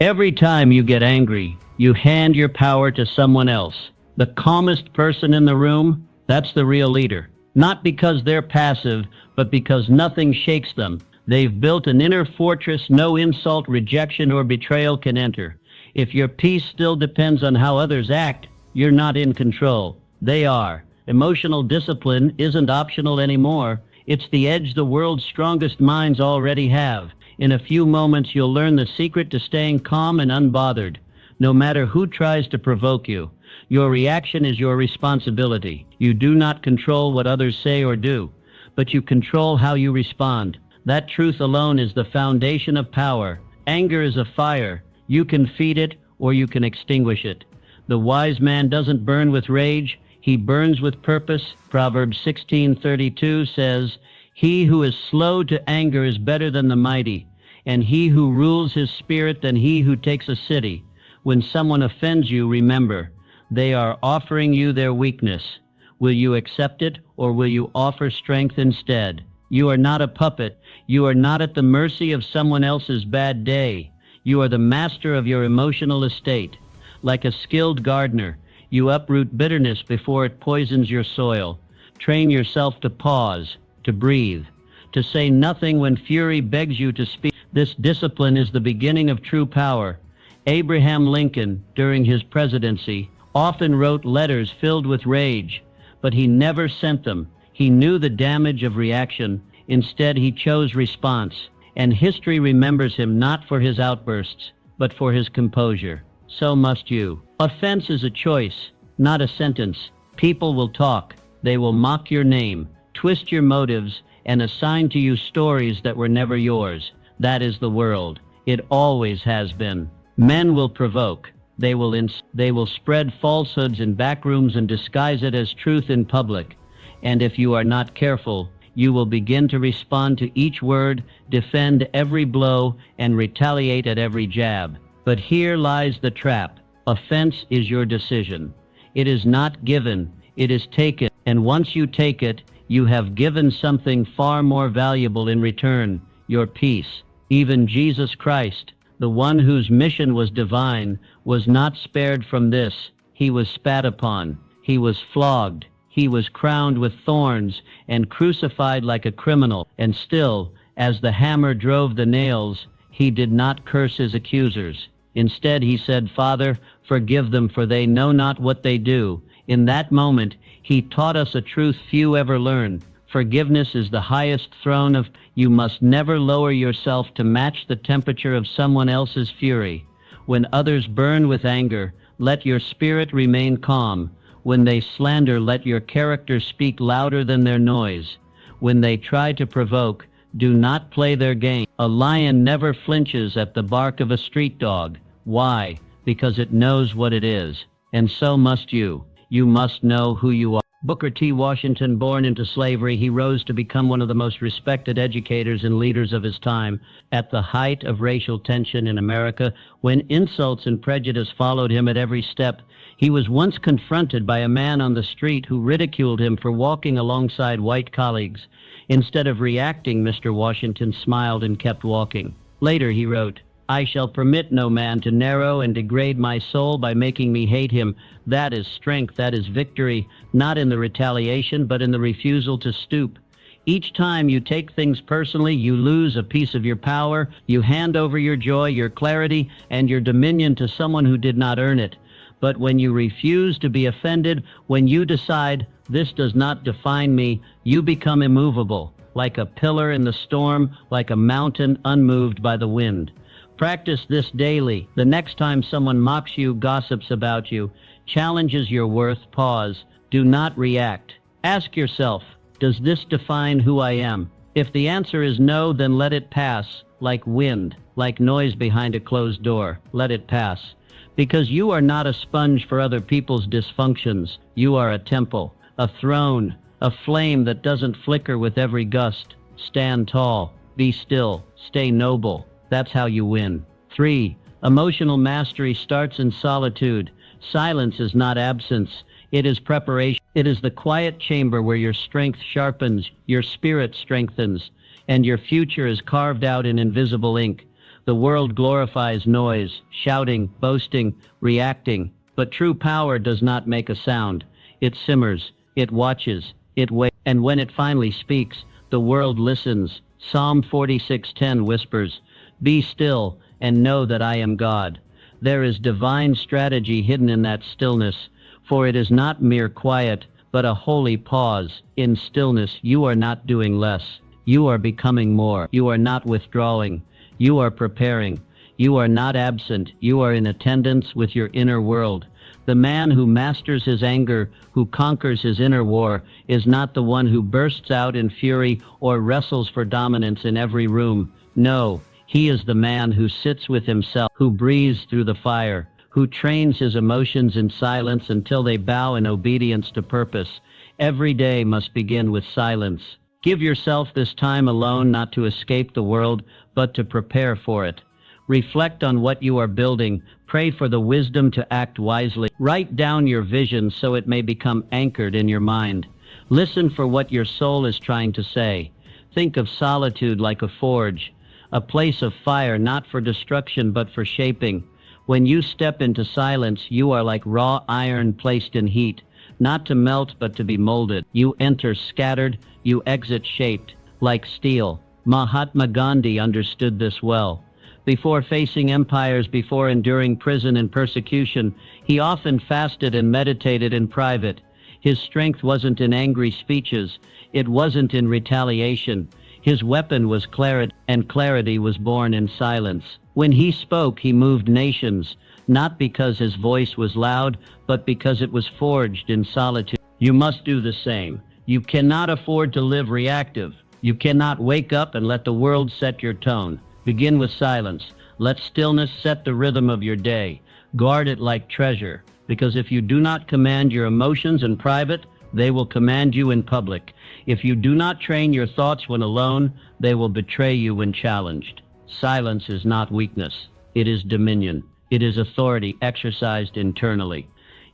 Every time you get angry, you hand your power to someone else. The calmest person in the room, that's the real leader. Not because they're passive, but because nothing shakes them. They've built an inner fortress no insult, rejection, or betrayal can enter. If your peace still depends on how others act, you're not in control. They are. Emotional discipline isn't optional anymore. It's the edge the world's strongest minds already have. In a few moments, you'll learn the secret to staying calm and unbothered, no matter who tries to provoke you. Your reaction is your responsibility. You do not control what others say or do, but you control how you respond. That truth alone is the foundation of power. Anger is a fire. You can feed it or you can extinguish it. The wise man doesn't burn with rage, he burns with purpose. Proverbs 16:32 says, "He who is slow to anger is better than the mighty, and he who rules his spirit than he who takes a city." When someone offends you, remember, they are offering you their weakness. Will you accept it, or will you offer strength instead? You are not a puppet. You are not at the mercy of someone else's bad day. You are the master of your emotional estate. Like a skilled gardener, you uproot bitterness before it poisons your soil. Train yourself to pause, to breathe, to say nothing when fury begs you to speak. This discipline is the beginning of true power. Abraham Lincoln, during his presidency, often wrote letters filled with rage, but he never sent them. He knew the damage of reaction. Instead, he chose response. And history remembers him not for his outbursts, but for his composure. So must you. Offense is a choice, not a sentence. People will talk. They will mock your name, twist your motives, and assign to you stories that were never yours. That is the world. It always has been. Men will provoke. They will spread falsehoods in back rooms and disguise it as truth in public. And if you are not careful, you will begin to respond to each word, defend every blow, and retaliate at every jab. But here lies the trap. Offense is your decision. It is not given, it is taken. And once you take it, you have given something far more valuable in return, your peace. Even Jesus Christ, the one whose mission was divine, was not spared from this. He was spat upon. He was flogged. He was crowned with thorns and crucified like a criminal. And still, as the hammer drove the nails, he did not curse his accusers. Instead, he said, "Father, forgive them, for they know not what they do." In that moment, he taught us a truth few ever learn. Forgiveness is the highest throne of. You must never lower yourself to match the temperature of someone else's fury. When others burn with anger, let your spirit remain calm. When they slander, let your character speak louder than their noise. When they try to provoke, do not play their game. A lion never flinches at the bark of a street dog. Why? Because it knows what it is. And so must you. You must know who you are. Booker T. Washington, born into slavery, he rose to become one of the most respected educators and leaders of his time. At the height of racial tension in America, when insults and prejudice followed him at every step, he was once confronted by a man on the street who ridiculed him for walking alongside white colleagues. Instead of reacting, Mr. Washington smiled and kept walking. Later he wrote, "I shall permit no man to narrow and degrade my soul by making me hate him. That is strength, that is victory, not in the retaliation, but in the refusal to stoop." Each time you take things personally, you lose a piece of your power. You hand over your joy, your clarity, and your dominion to someone who did not earn it. But when you refuse to be offended, when you decide, "This does not define me," you become immovable, like a pillar in the storm, like a mountain unmoved by the wind. Practice this daily. The next time someone mocks you, gossips about you, challenges your worth, pause. Do not react. Ask yourself, does this define who I am? If the answer is no, then let it pass, like wind, like noise behind a closed door. Let it pass. Because you are not a sponge for other people's dysfunctions. You are a temple, a throne, a flame that doesn't flicker with every gust. Stand tall. Be still. Stay noble. That's how you win. 3. Emotional mastery starts in solitude. Silence is not absence. It is preparation. It is the quiet chamber where your strength sharpens, your spirit strengthens, and your future is carved out in invisible ink. The world glorifies noise, shouting, boasting, reacting, but true power does not make a sound. It simmers, it watches, it waits, and when it finally speaks, the world listens. Psalm 46:10 whispers, "Be still and know that I am God." There is divine strategy hidden in that stillness, for it is not mere quiet, but a holy pause. In stillness, you are not doing less. You are becoming more. You are not withdrawing. You are preparing. You are not absent. You are in attendance with your inner world. The man who masters his anger, who conquers his inner war, is not the one who bursts out in fury or wrestles for dominance in every room. No, he is the man who sits with himself, who breathes through the fire, who trains his emotions in silence until they bow in obedience to purpose. Every day must begin with silence. Give yourself this time alone, not to escape the world, but to prepare for it. Reflect on what you are building. Pray for the wisdom to act wisely. Write down your vision so it may become anchored in your mind. Listen for what your soul is trying to say. Think of solitude like a forge, a place of fire not for destruction but for shaping. When you step into silence, you are like raw iron placed in heat, not to melt but to be molded. You enter scattered, you exit shaped, like steel. Mahatma Gandhi understood this well. Before facing empires, before enduring prison and persecution, he often fasted and meditated in private. His strength wasn't in angry speeches. It wasn't in retaliation. His weapon was clarity, and clarity was born in silence. When he spoke, he moved nations, not because his voice was loud, but because it was forged in solitude. You must do the same. You cannot afford to live reactive. You cannot wake up and let the world set your tone. Begin with silence. Let stillness set the rhythm of your day. Guard it like treasure, because if you do not command your emotions in private, they will command you in public. If you do not train your thoughts when alone, they will betray you when challenged. Silence is not weakness. It is dominion. It is authority exercised internally.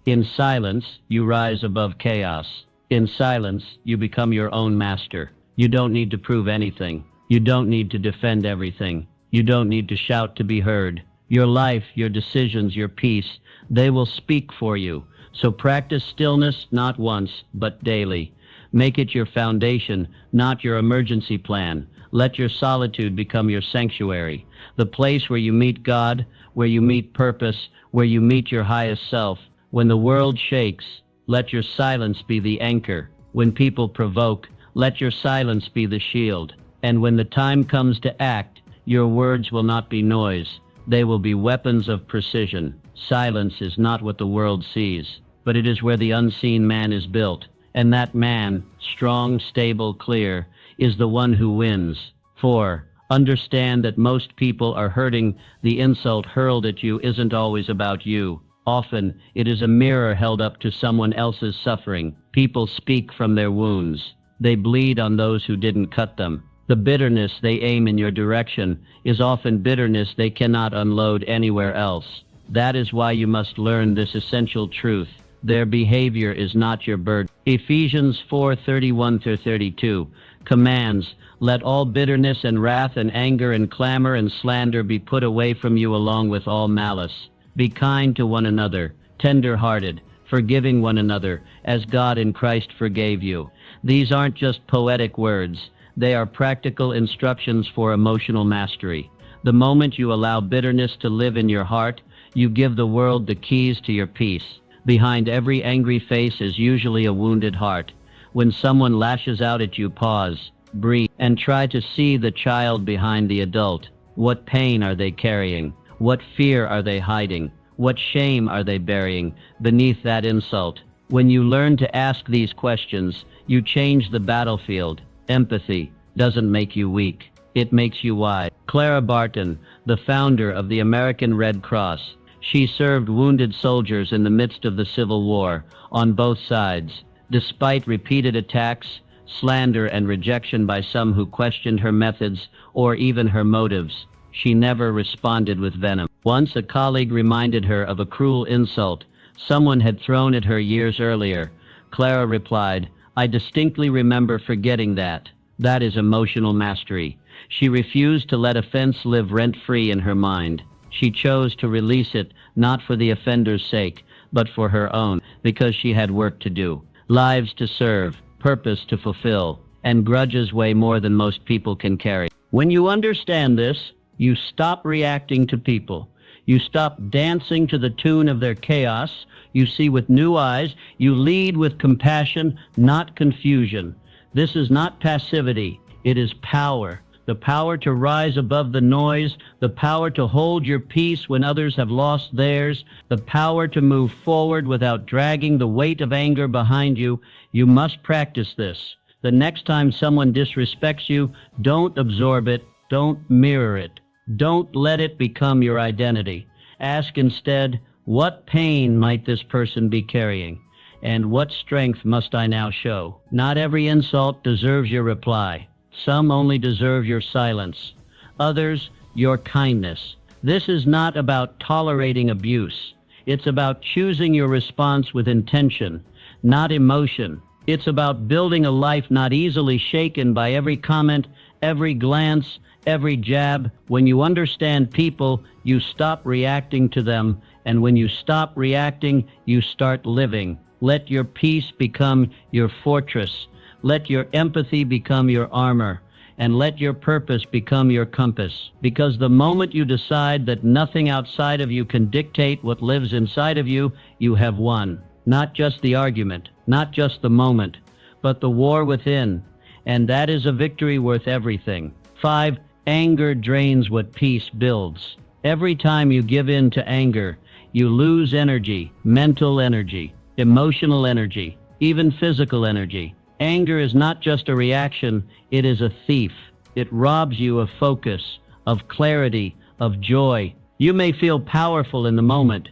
In silence, you rise above chaos. In silence, you become your own master. You don't need to prove anything. You don't need to defend everything. You don't need to shout to be heard. Your life, your decisions, your peace, they will speak for you. So practice stillness not once, but daily. Make it your foundation, not your emergency plan. Let your solitude become your sanctuary, the place where you meet God, where you meet purpose, where you meet your highest self. When the world shakes, let your silence be the anchor. When people provoke, let your silence be the shield. And when the time comes to act, your words will not be noise. They will be weapons of precision. Silence is not what the world sees, but it is where the unseen man is built. And that man, strong, stable, clear, is the one who wins. 4. Understand that most people are hurting. The insult hurled at you isn't always about you. Often, it is a mirror held up to someone else's suffering. People speak from their wounds. They bleed on those who didn't cut them. The bitterness they aim in your direction is often bitterness they cannot unload anywhere else. That is why you must learn this essential truth. Their behavior is not your burden. Ephesians 4:31-32 commands, "Let all bitterness and wrath and anger and clamor and slander be put away from you along with all malice. Be kind to one another, tender-hearted, forgiving one another, as God in Christ forgave you." These aren't just poetic words. They are practical instructions for emotional mastery. The moment you allow bitterness to live in your heart, you give the world the keys to your peace. Behind every angry face is usually a wounded heart. When someone lashes out at you, pause, breathe, and try to see the child behind the adult. What pain are they carrying? What fear are they hiding? What shame are they burying beneath that insult? When you learn to ask these questions, you change the battlefield. Empathy doesn't make you weak. It makes you wise. Clara Barton, the founder of the American Red Cross, she served wounded soldiers in the midst of the Civil War, on both sides. Despite repeated attacks, slander, and rejection by some who questioned her methods or even her motives, she never responded with venom. Once a colleague reminded her of a cruel insult someone had thrown at her years earlier. Clara replied, "I distinctly remember forgetting that." That is emotional mastery. She refused to let offense live rent-free in her mind. She chose to release it, not for the offender's sake, but for her own, because she had work to do, lives to serve, purpose to fulfill, and grudges weigh more than most people can carry. When you understand this, you stop reacting to people. You stop dancing to the tune of their chaos. You see with new eyes. You lead with compassion, not confusion. This is not passivity. It is power. The power to rise above the noise, the power to hold your peace when others have lost theirs, the power to move forward without dragging the weight of anger behind you. You must practice this. The next time someone disrespects you, don't absorb it, don't mirror it. Don't let it become your identity. Ask instead, what pain might this person be carrying? And what strength must I now show? Not every insult deserves your reply. Some only deserve your silence. Others, your kindness. This is not about tolerating abuse. It's about choosing your response with intention, not emotion. It's about building a life not easily shaken by every comment, every glance, every jab. When you understand people, you stop reacting to them, and when you stop reacting, you start living. Let your peace become your fortress. Let your empathy become your armor, and let your purpose become your compass. Because the moment you decide that nothing outside of you can dictate what lives inside of you, you have won. Not just the argument, not just the moment, but the war within. And that is a victory worth everything. 5. Anger drains what peace builds. Every time you give in to anger, you lose energy, mental energy, emotional energy, even physical energy. Anger is not just a reaction, it is a thief. It robs you of focus, of clarity, of joy. You may feel powerful in the moment,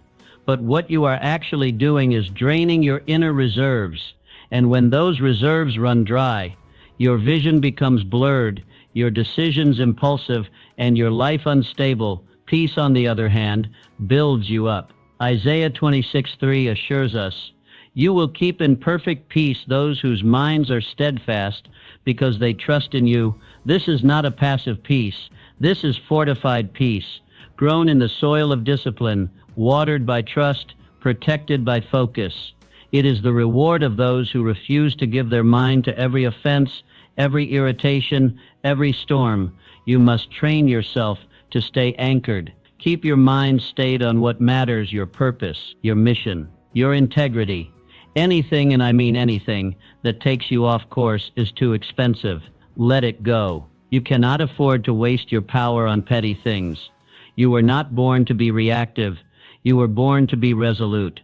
but what you are actually doing is draining your inner reserves. And when those reserves run dry, your vision becomes blurred, your decisions impulsive, and your life unstable. Peace, on the other hand, builds you up. Isaiah 26:3 assures us, "You will keep in perfect peace those whose minds are steadfast, because they trust in you." This is not a passive peace. This is fortified peace, grown in the soil of discipline, watered by trust, protected by focus. It is the reward of those who refuse to give their mind to every offense, every irritation, every storm. You must train yourself to stay anchored. Keep your mind stayed on what matters, your purpose, your mission, your integrity. Anything, and I mean anything, that takes you off course is too expensive. Let it go. You cannot afford to waste your power on petty things. You were not born to be reactive. You were born to be resolute.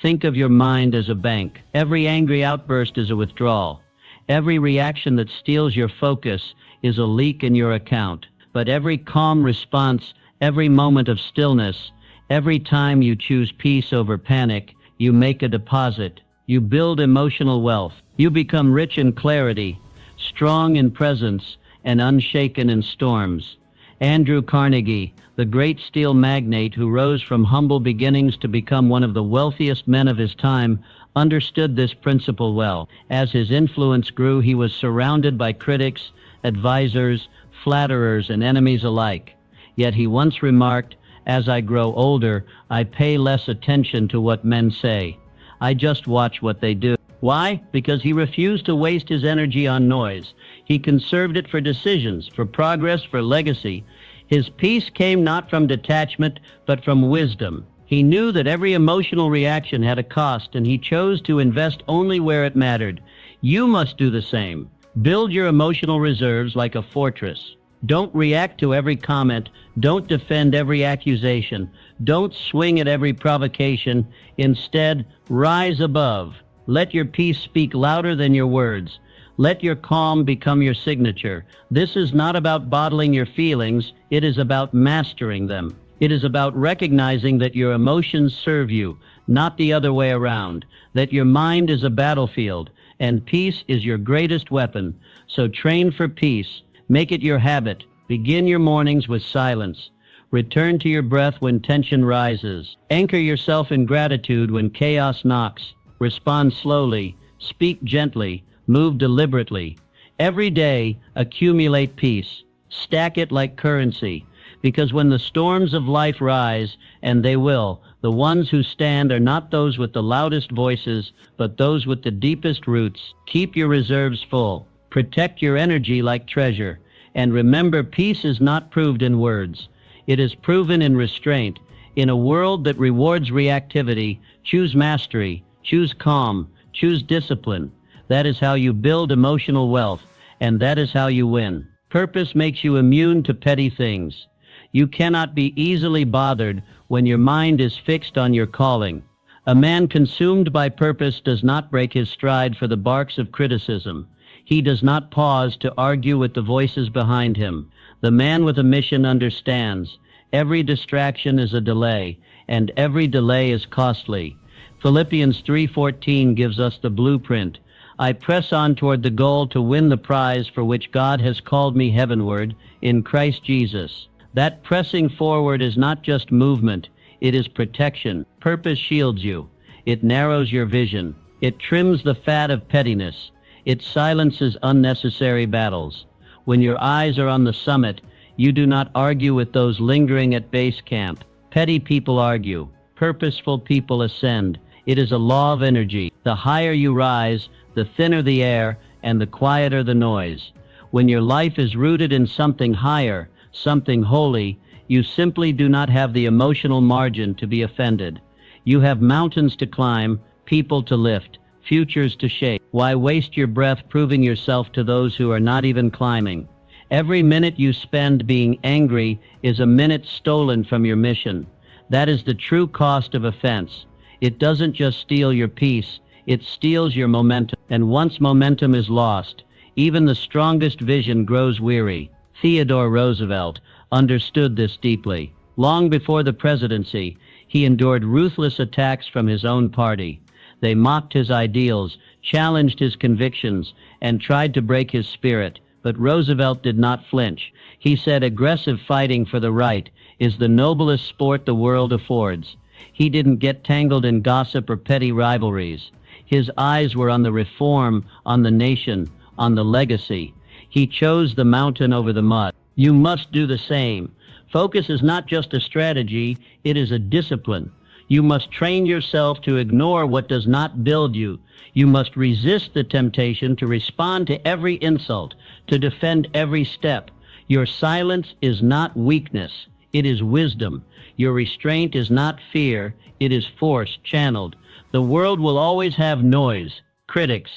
Think of your mind as a bank. Every angry outburst is a withdrawal. Every reaction that steals your focus is a leak in your account. But every calm response, every moment of stillness, every time you choose peace over panic, you make a deposit. You build emotional wealth. You become rich in clarity, strong in presence, and unshaken in storms. Andrew Carnegie, the great steel magnate who rose from humble beginnings to become one of the wealthiest men of his time, understood this principle well. As his influence grew, he was surrounded by critics, advisors, flatterers, and enemies alike. Yet he once remarked, "As I grow older, I pay less attention to what men say. I just watch what they do." Why? Because he refused to waste his energy on noise. He conserved it for decisions, for progress, for legacy. His peace came not from detachment, but from wisdom. He knew that every emotional reaction had a cost, and he chose to invest only where it mattered. You must do the same. Build your emotional reserves like a fortress. Don't react to every comment. Don't defend every accusation. Don't swing at every provocation. Instead, rise above. Let your peace speak louder than your words. Let your calm become your signature. This is not about bottling your feelings. It is about mastering them. It is about recognizing that your emotions serve you, not the other way around. That your mind is a battlefield, and peace is your greatest weapon. So train for peace. Make it your habit. Begin your mornings with silence. Return to your breath when tension rises. Anchor yourself in gratitude when chaos knocks. Respond slowly. Speak gently. Move deliberately. Every day, accumulate peace. Stack it like currency. Because when the storms of life rise, and they will, the ones who stand are not those with the loudest voices, but those with the deepest roots. Keep your reserves full. Protect your energy like treasure. And remember, peace is not proved in words. It is proven in restraint. In a world that rewards reactivity, choose mastery, choose calm, choose discipline. That is how you build emotional wealth, and that is how you win. Purpose makes you immune to petty things. You cannot be easily bothered when your mind is fixed on your calling. A man consumed by purpose does not break his stride for the barks of criticism. He does not pause to argue with the voices behind him. The man with a mission understands. Every distraction is a delay, and every delay is costly. Philippians 3:14 gives us the blueprint. I press on toward the goal to win the prize for which God has called me heavenward in Christ Jesus. That pressing forward is not just movement, it is protection. Purpose shields you. It narrows your vision. It trims the fat of pettiness. It silences unnecessary battles. When your eyes are on the summit, you do not argue with those lingering at base camp. Petty people argue. Purposeful people ascend. It is a law of energy. The higher you rise, the thinner the air, and the quieter the noise. When your life is rooted in something higher, something holy, you simply do not have the emotional margin to be offended. You have mountains to climb, people to lift, futures to shape. Why waste your breath proving yourself to those who are not even climbing? Every minute you spend being angry is a minute stolen from your mission. That is the true cost of offense. It doesn't just steal your peace, it steals your momentum. And once momentum is lost, even the strongest vision grows weary. Theodore Roosevelt understood this deeply. Long before the presidency, he endured ruthless attacks from his own party. They mocked his ideals, challenged his convictions, and tried to break his spirit. But Roosevelt did not flinch. He said aggressive fighting for the right is the noblest sport the world affords. He didn't get tangled in gossip or petty rivalries. His eyes were on the reform, on the nation, on the legacy. He chose the mountain over the mud. You must do the same. Focus is not just a strategy, it is a discipline. You must train yourself to ignore what does not build you. You must resist the temptation to respond to every insult, to defend every step. Your silence is not weakness, it is wisdom. Your restraint is not fear, it is force channeled. The world will always have noise, critics,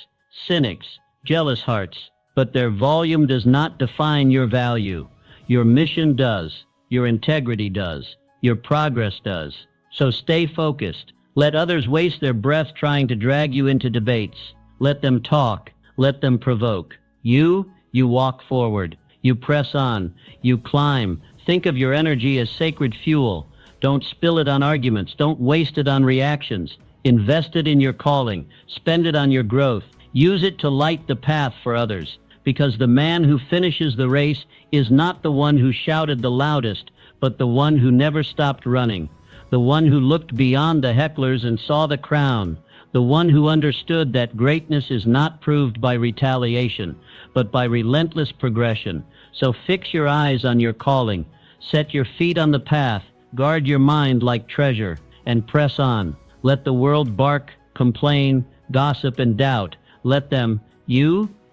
cynics, jealous hearts. But their volume does not define your value. Your mission does. Your integrity does. Your progress does. So stay focused. Let others waste their breath trying to drag you into debates. Let them talk. Let them provoke. You walk forward. You press on. You climb. Think of your energy as sacred fuel. Don't spill it on arguments. Don't waste it on reactions. Invest it in your calling. Spend it on your growth. Use it to light the path for others. Because the man who finishes the race is not the one who shouted the loudest, but the one who never stopped running, the one who looked beyond the hecklers and saw the crown, the one who understood that greatness is not proved by retaliation, but by relentless progression. So fix your eyes on your calling, set your feet on the path, guard your mind like treasure, and press on. Let the world bark, complain, gossip, and doubt. Let them.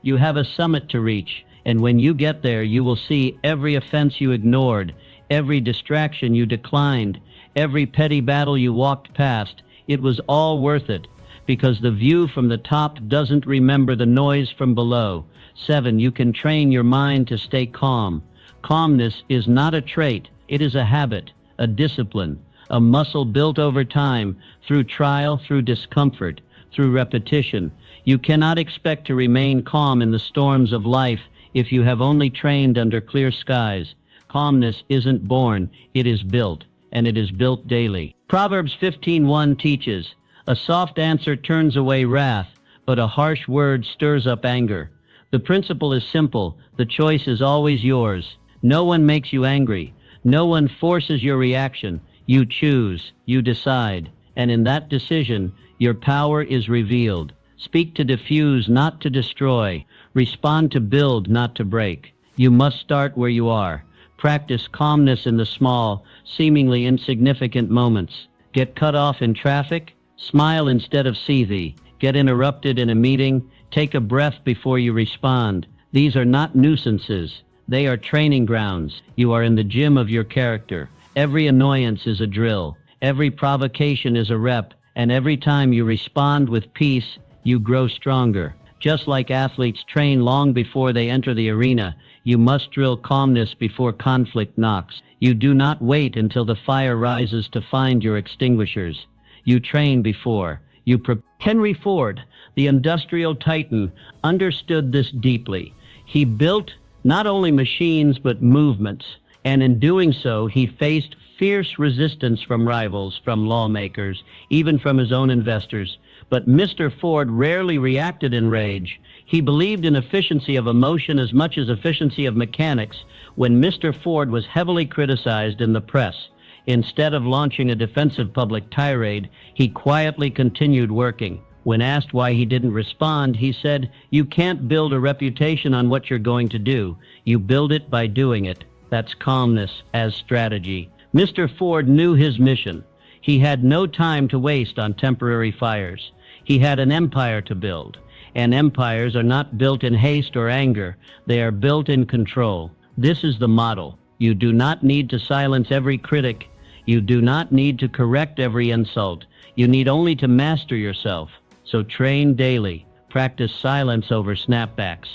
You have a summit to reach, and when you get there, you will see every offense you ignored, every distraction you declined, every petty battle you walked past. It was all worth it, because the view from the top doesn't remember the noise from below. 7. You can train your mind to stay calm. Calmness is not a trait, it is a habit, a discipline, a muscle built over time, through trial, through discomfort, through repetition. You cannot expect to remain calm in the storms of life if you have only trained under clear skies. Calmness isn't born, it is built, and it is built daily. Proverbs 15:1 teaches, a soft answer turns away wrath, but a harsh word stirs up anger. The principle is simple, the choice is always yours. No one makes you angry. No one forces your reaction. You choose, you decide, and in that decision, your power is revealed. Speak to diffuse, not to destroy. Respond to build, not to break. You must start where you are. Practice calmness in the small, seemingly insignificant moments. Get cut off in traffic? Smile instead of seethe. Get interrupted in a meeting? Take a breath before you respond. These are not nuisances. They are training grounds. You are in the gym of your character. Every annoyance is a drill. Every provocation is a rep. And every time you respond with peace, you grow stronger. Just like athletes train long before they enter the arena, you must drill calmness before conflict knocks. You do not wait until the fire rises to find your extinguishers. You train before. Henry Ford, the industrial titan, understood this deeply. He built not only machines but movements, and in doing so he faced fierce resistance from rivals, from lawmakers, even from his own investors. But Mr. Ford rarely reacted in rage. He believed in efficiency of emotion as much as efficiency of mechanics. When Mr. Ford was heavily criticized in the press, instead of launching a defensive public tirade, he quietly continued working. When asked why he didn't respond, he said, "You can't build a reputation on what you're going to do. You build it by doing it." That's calmness as strategy. Mr. Ford knew his mission. He had no time to waste on temporary fires. He had an empire to build. And empires are not built in haste or anger. They are built in control. This is the model. You do not need to silence every critic. You do not need to correct every insult. You need only to master yourself. So train daily. Practice silence over snapbacks.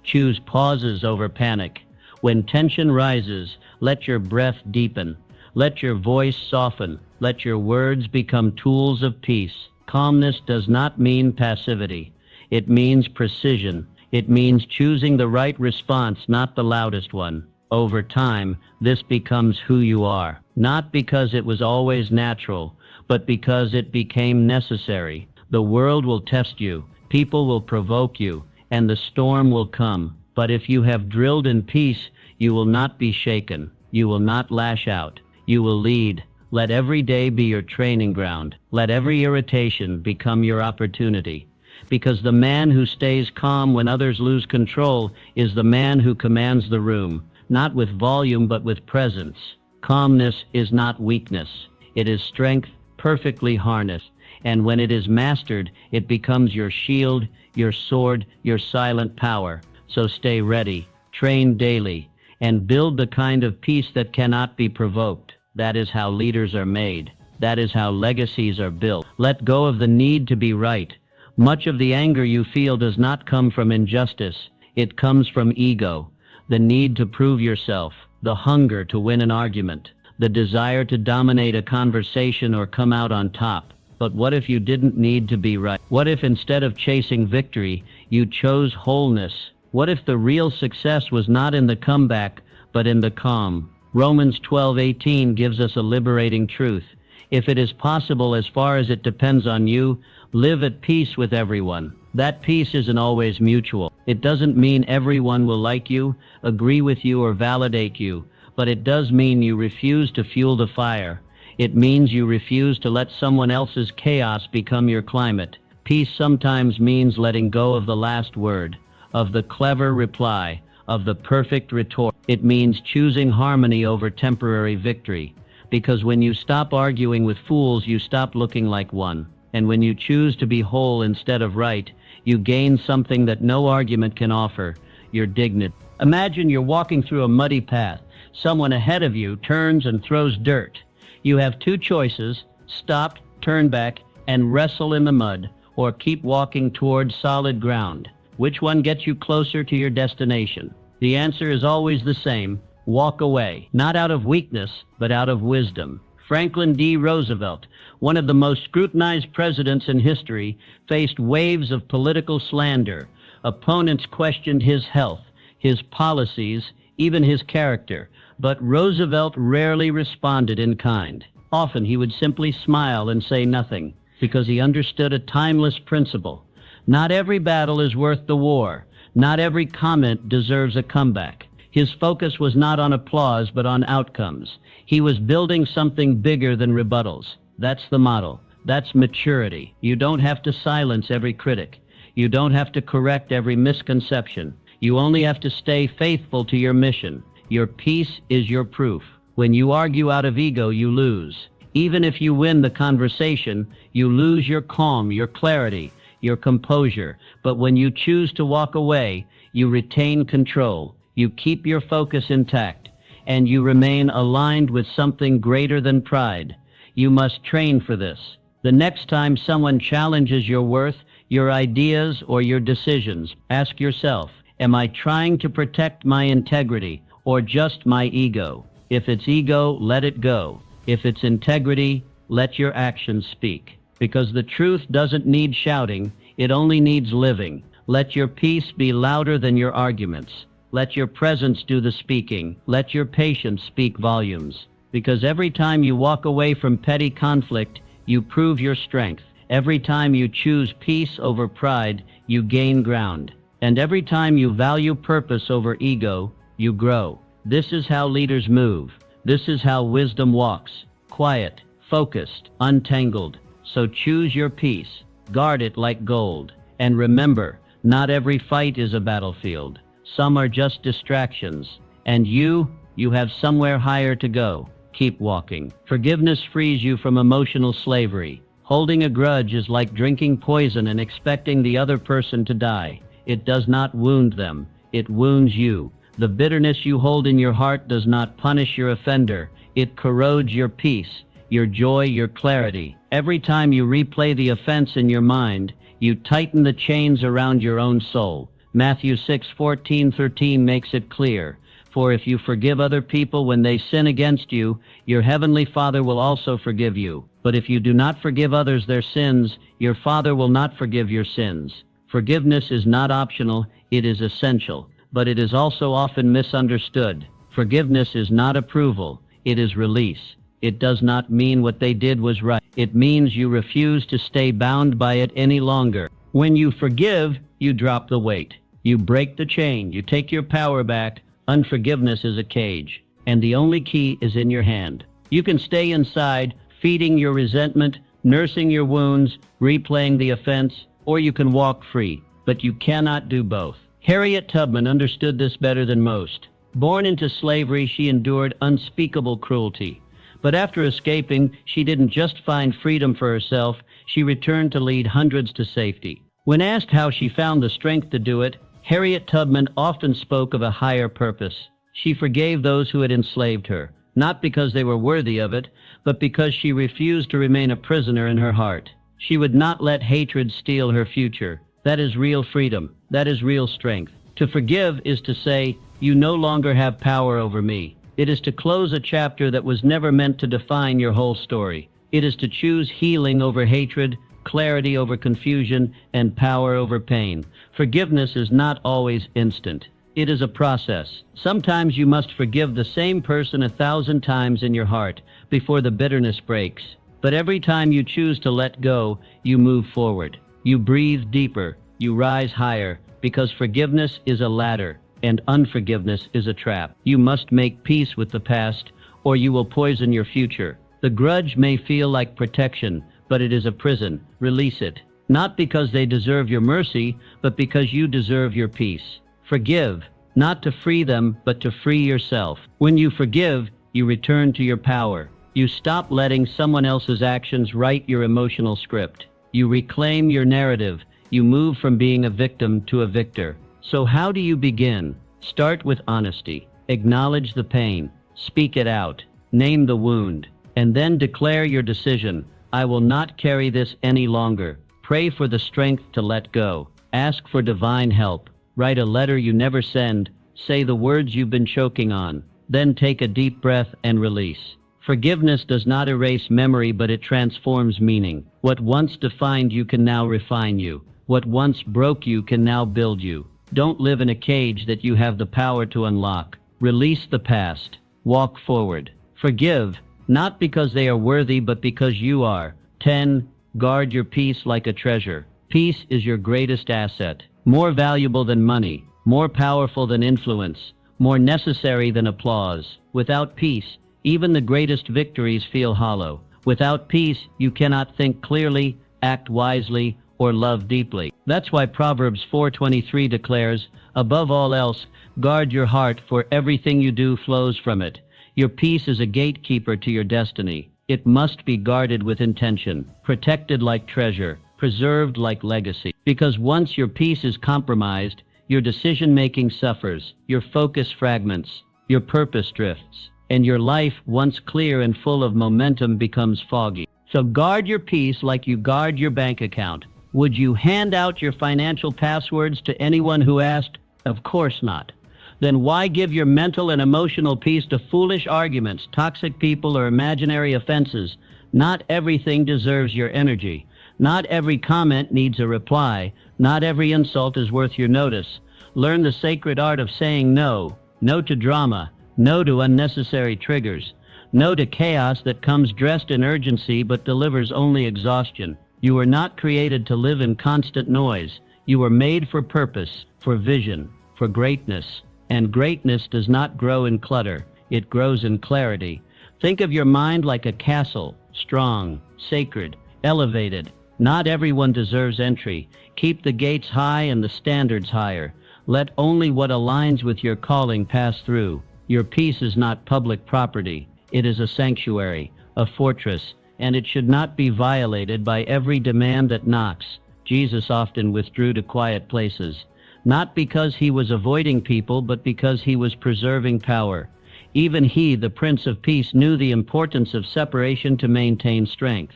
Choose pauses over panic. When tension rises, let your breath deepen. Let your voice soften. Let your words become tools of peace. Calmness does not mean passivity. It means precision. It means choosing the right response, not the loudest one. Over time, this becomes who you are. Not because it was always natural, but because it became necessary. The world will test you. People will provoke you. And the storm will come. But if you have drilled in peace, you will not be shaken. You will not lash out. You will lead. Let every day be your training ground. Let every irritation become your opportunity. Because the man who stays calm when others lose control is the man who commands the room, not with volume but with presence. Calmness is not weakness. It is strength perfectly harnessed. And when it is mastered, it becomes your shield, your sword, your silent power. So stay ready, train daily, and build the kind of peace that cannot be provoked. That is how leaders are made. That is how legacies are built. Let go of the need to be right. Much of the anger you feel does not come from injustice. It comes from ego, the need to prove yourself, the hunger to win an argument, the desire to dominate a conversation or come out on top. But what if you didn't need to be right? What if instead of chasing victory, you chose wholeness? What if the real success was not in the comeback, but in the calm? Romans 12:18 gives us a liberating truth. If it is possible, as far as it depends on you, live at peace with everyone. That peace isn't always mutual. It doesn't mean everyone will like you, agree with you, or validate you, but it does mean you refuse to fuel the fire. It means you refuse to let someone else's chaos become your climate. Peace sometimes means letting go of the last word, of the clever reply, of the perfect retort. It means choosing harmony over temporary victory. Because when you stop arguing with fools, you stop looking like one. And when you choose to be whole instead of right, you gain something that no argument can offer, your dignity. Imagine you're walking through a muddy path. Someone ahead of you turns and throws dirt. You have two choices: stop, turn back, and wrestle in the mud, or keep walking towards solid ground. Which one gets you closer to your destination? The answer is always the same: walk away. Not out of weakness, but out of wisdom. Franklin D. Roosevelt, one of the most scrutinized presidents in history, faced waves of political slander. Opponents questioned his health, his policies, even his character. But Roosevelt rarely responded in kind. Often he would simply smile and say nothing, because he understood a timeless principle. Not every battle is worth the war. Not every comment deserves a comeback. His focus was not on applause, but on outcomes. He was building something bigger than rebuttals. That's the model. That's maturity. You don't have to silence every critic. You don't have to correct every misconception. You only have to stay faithful to your mission. Your peace is your proof. When you argue out of ego, you lose. Even if you win the conversation, you lose your calm, your clarity, your composure. But when you choose to walk away, you retain control. You keep your focus intact, and you remain aligned with something greater than pride. You must train for this. The next time someone challenges your worth, your ideas, or your decisions, ask yourself, am I trying to protect my integrity or just my ego? If it's ego, let it go. If it's integrity, let your actions speak. Because the truth doesn't need shouting, it only needs living. Let your peace be louder than your arguments. Let your presence do the speaking. Let your patience speak volumes. Because every time you walk away from petty conflict, you prove your strength. Every time you choose peace over pride, you gain ground. And every time you value purpose over ego, you grow. This is how leaders move. This is how wisdom walks. Quiet, focused, untangled. So choose your peace. Guard it like gold. And remember, not every fight is a battlefield. Some are just distractions. And you have somewhere higher to go. Keep walking. Forgiveness frees you from emotional slavery. Holding a grudge is like drinking poison and expecting the other person to die. It does not wound them. It wounds you. The bitterness you hold in your heart does not punish your offender. It corrodes your peace, your joy, your clarity. Every time you replay the offense in your mind, you tighten the chains around your own soul. Matthew 6:14-13 makes it clear. For if you forgive other people when they sin against you, your heavenly Father will also forgive you. But if you do not forgive others their sins, your Father will not forgive your sins. Forgiveness is not optional, it is essential. But it is also often misunderstood. Forgiveness is not approval, it is release. It does not mean what they did was right. It means you refuse to stay bound by it any longer. When you forgive, you drop the weight. You break the chain, you take your power back. Unforgiveness is a cage, and the only key is in your hand. You can stay inside, feeding your resentment, nursing your wounds, replaying the offense, or you can walk free, but you cannot do both. Harriet Tubman understood this better than most. Born into slavery, she endured unspeakable cruelty. But after escaping, she didn't just find freedom for herself, she returned to lead hundreds to safety. When asked how she found the strength to do it, Harriet Tubman often spoke of a higher purpose. She forgave those who had enslaved her, not because they were worthy of it, but because she refused to remain a prisoner in her heart. She would not let hatred steal her future. That is real freedom. That is real strength. To forgive is to say, you no longer have power over me. It is to close a chapter that was never meant to define your whole story. It is to choose healing over hatred, clarity over confusion, and power over pain. Forgiveness is not always instant. It is a process. Sometimes you must forgive the same person 1,000 times in your heart before the bitterness breaks. But every time you choose to let go, you move forward. You breathe deeper. You rise higher, because forgiveness is a ladder, and unforgiveness is a trap. You must make peace with the past, or you will poison your future. The grudge may feel like protection, but it is a prison. Release it. Not because they deserve your mercy, but because you deserve your peace. Forgive, not to free them, but to free yourself. When you forgive, you return to your power. You stop letting someone else's actions write your emotional script. You reclaim your narrative. You move from being a victim to a victor. So how do you begin? Start with honesty. Acknowledge the pain. Speak it out. Name the wound. And then declare your decision. I will not carry this any longer. Pray for the strength to let go. Ask for divine help. Write a letter you never send. Say the words you've been choking on. Then take a deep breath and release. Forgiveness does not erase memory, but it transforms meaning. What once defined you can now refine you. What once broke you can now build you. Don't live in a cage that you have the power to unlock. Release the past. Walk forward. Forgive, not because they are worthy, but because you are. 10. Guard your peace like a treasure. Peace is your greatest asset. More valuable than money. More powerful than influence. More necessary than applause. Without peace, even the greatest victories feel hollow. Without peace, you cannot think clearly, act wisely, or love deeply. That's why Proverbs 4:23 declares, above all else, guard your heart, for everything you do flows from it. Your peace is a gatekeeper to your destiny. It must be guarded with intention, protected like treasure, preserved like legacy. Because once your peace is compromised, your decision-making suffers, your focus fragments, your purpose drifts, and your life, once clear and full of momentum, becomes foggy. So guard your peace like you guard your bank account. Would you hand out your financial passwords to anyone who asked? Of course not. Then why give your mental and emotional peace to foolish arguments, toxic people, or imaginary offenses? Not everything deserves your energy. Not every comment needs a reply. Not every insult is worth your notice. Learn the sacred art of saying no. No to drama. No to unnecessary triggers. No to chaos that comes dressed in urgency but delivers only exhaustion. You were not created to live in constant noise. You were made for purpose, for vision, for greatness. And greatness does not grow in clutter. It grows in clarity. Think of your mind like a castle, strong, sacred, elevated. Not everyone deserves entry. Keep the gates high and the standards higher. Let only what aligns with your calling pass through. Your peace is not public property. It is a sanctuary, a fortress, and it should not be violated by every demand that knocks. Jesus often withdrew to quiet places, not because he was avoiding people, but because he was preserving power. Even he, the Prince of Peace, knew the importance of separation to maintain strength.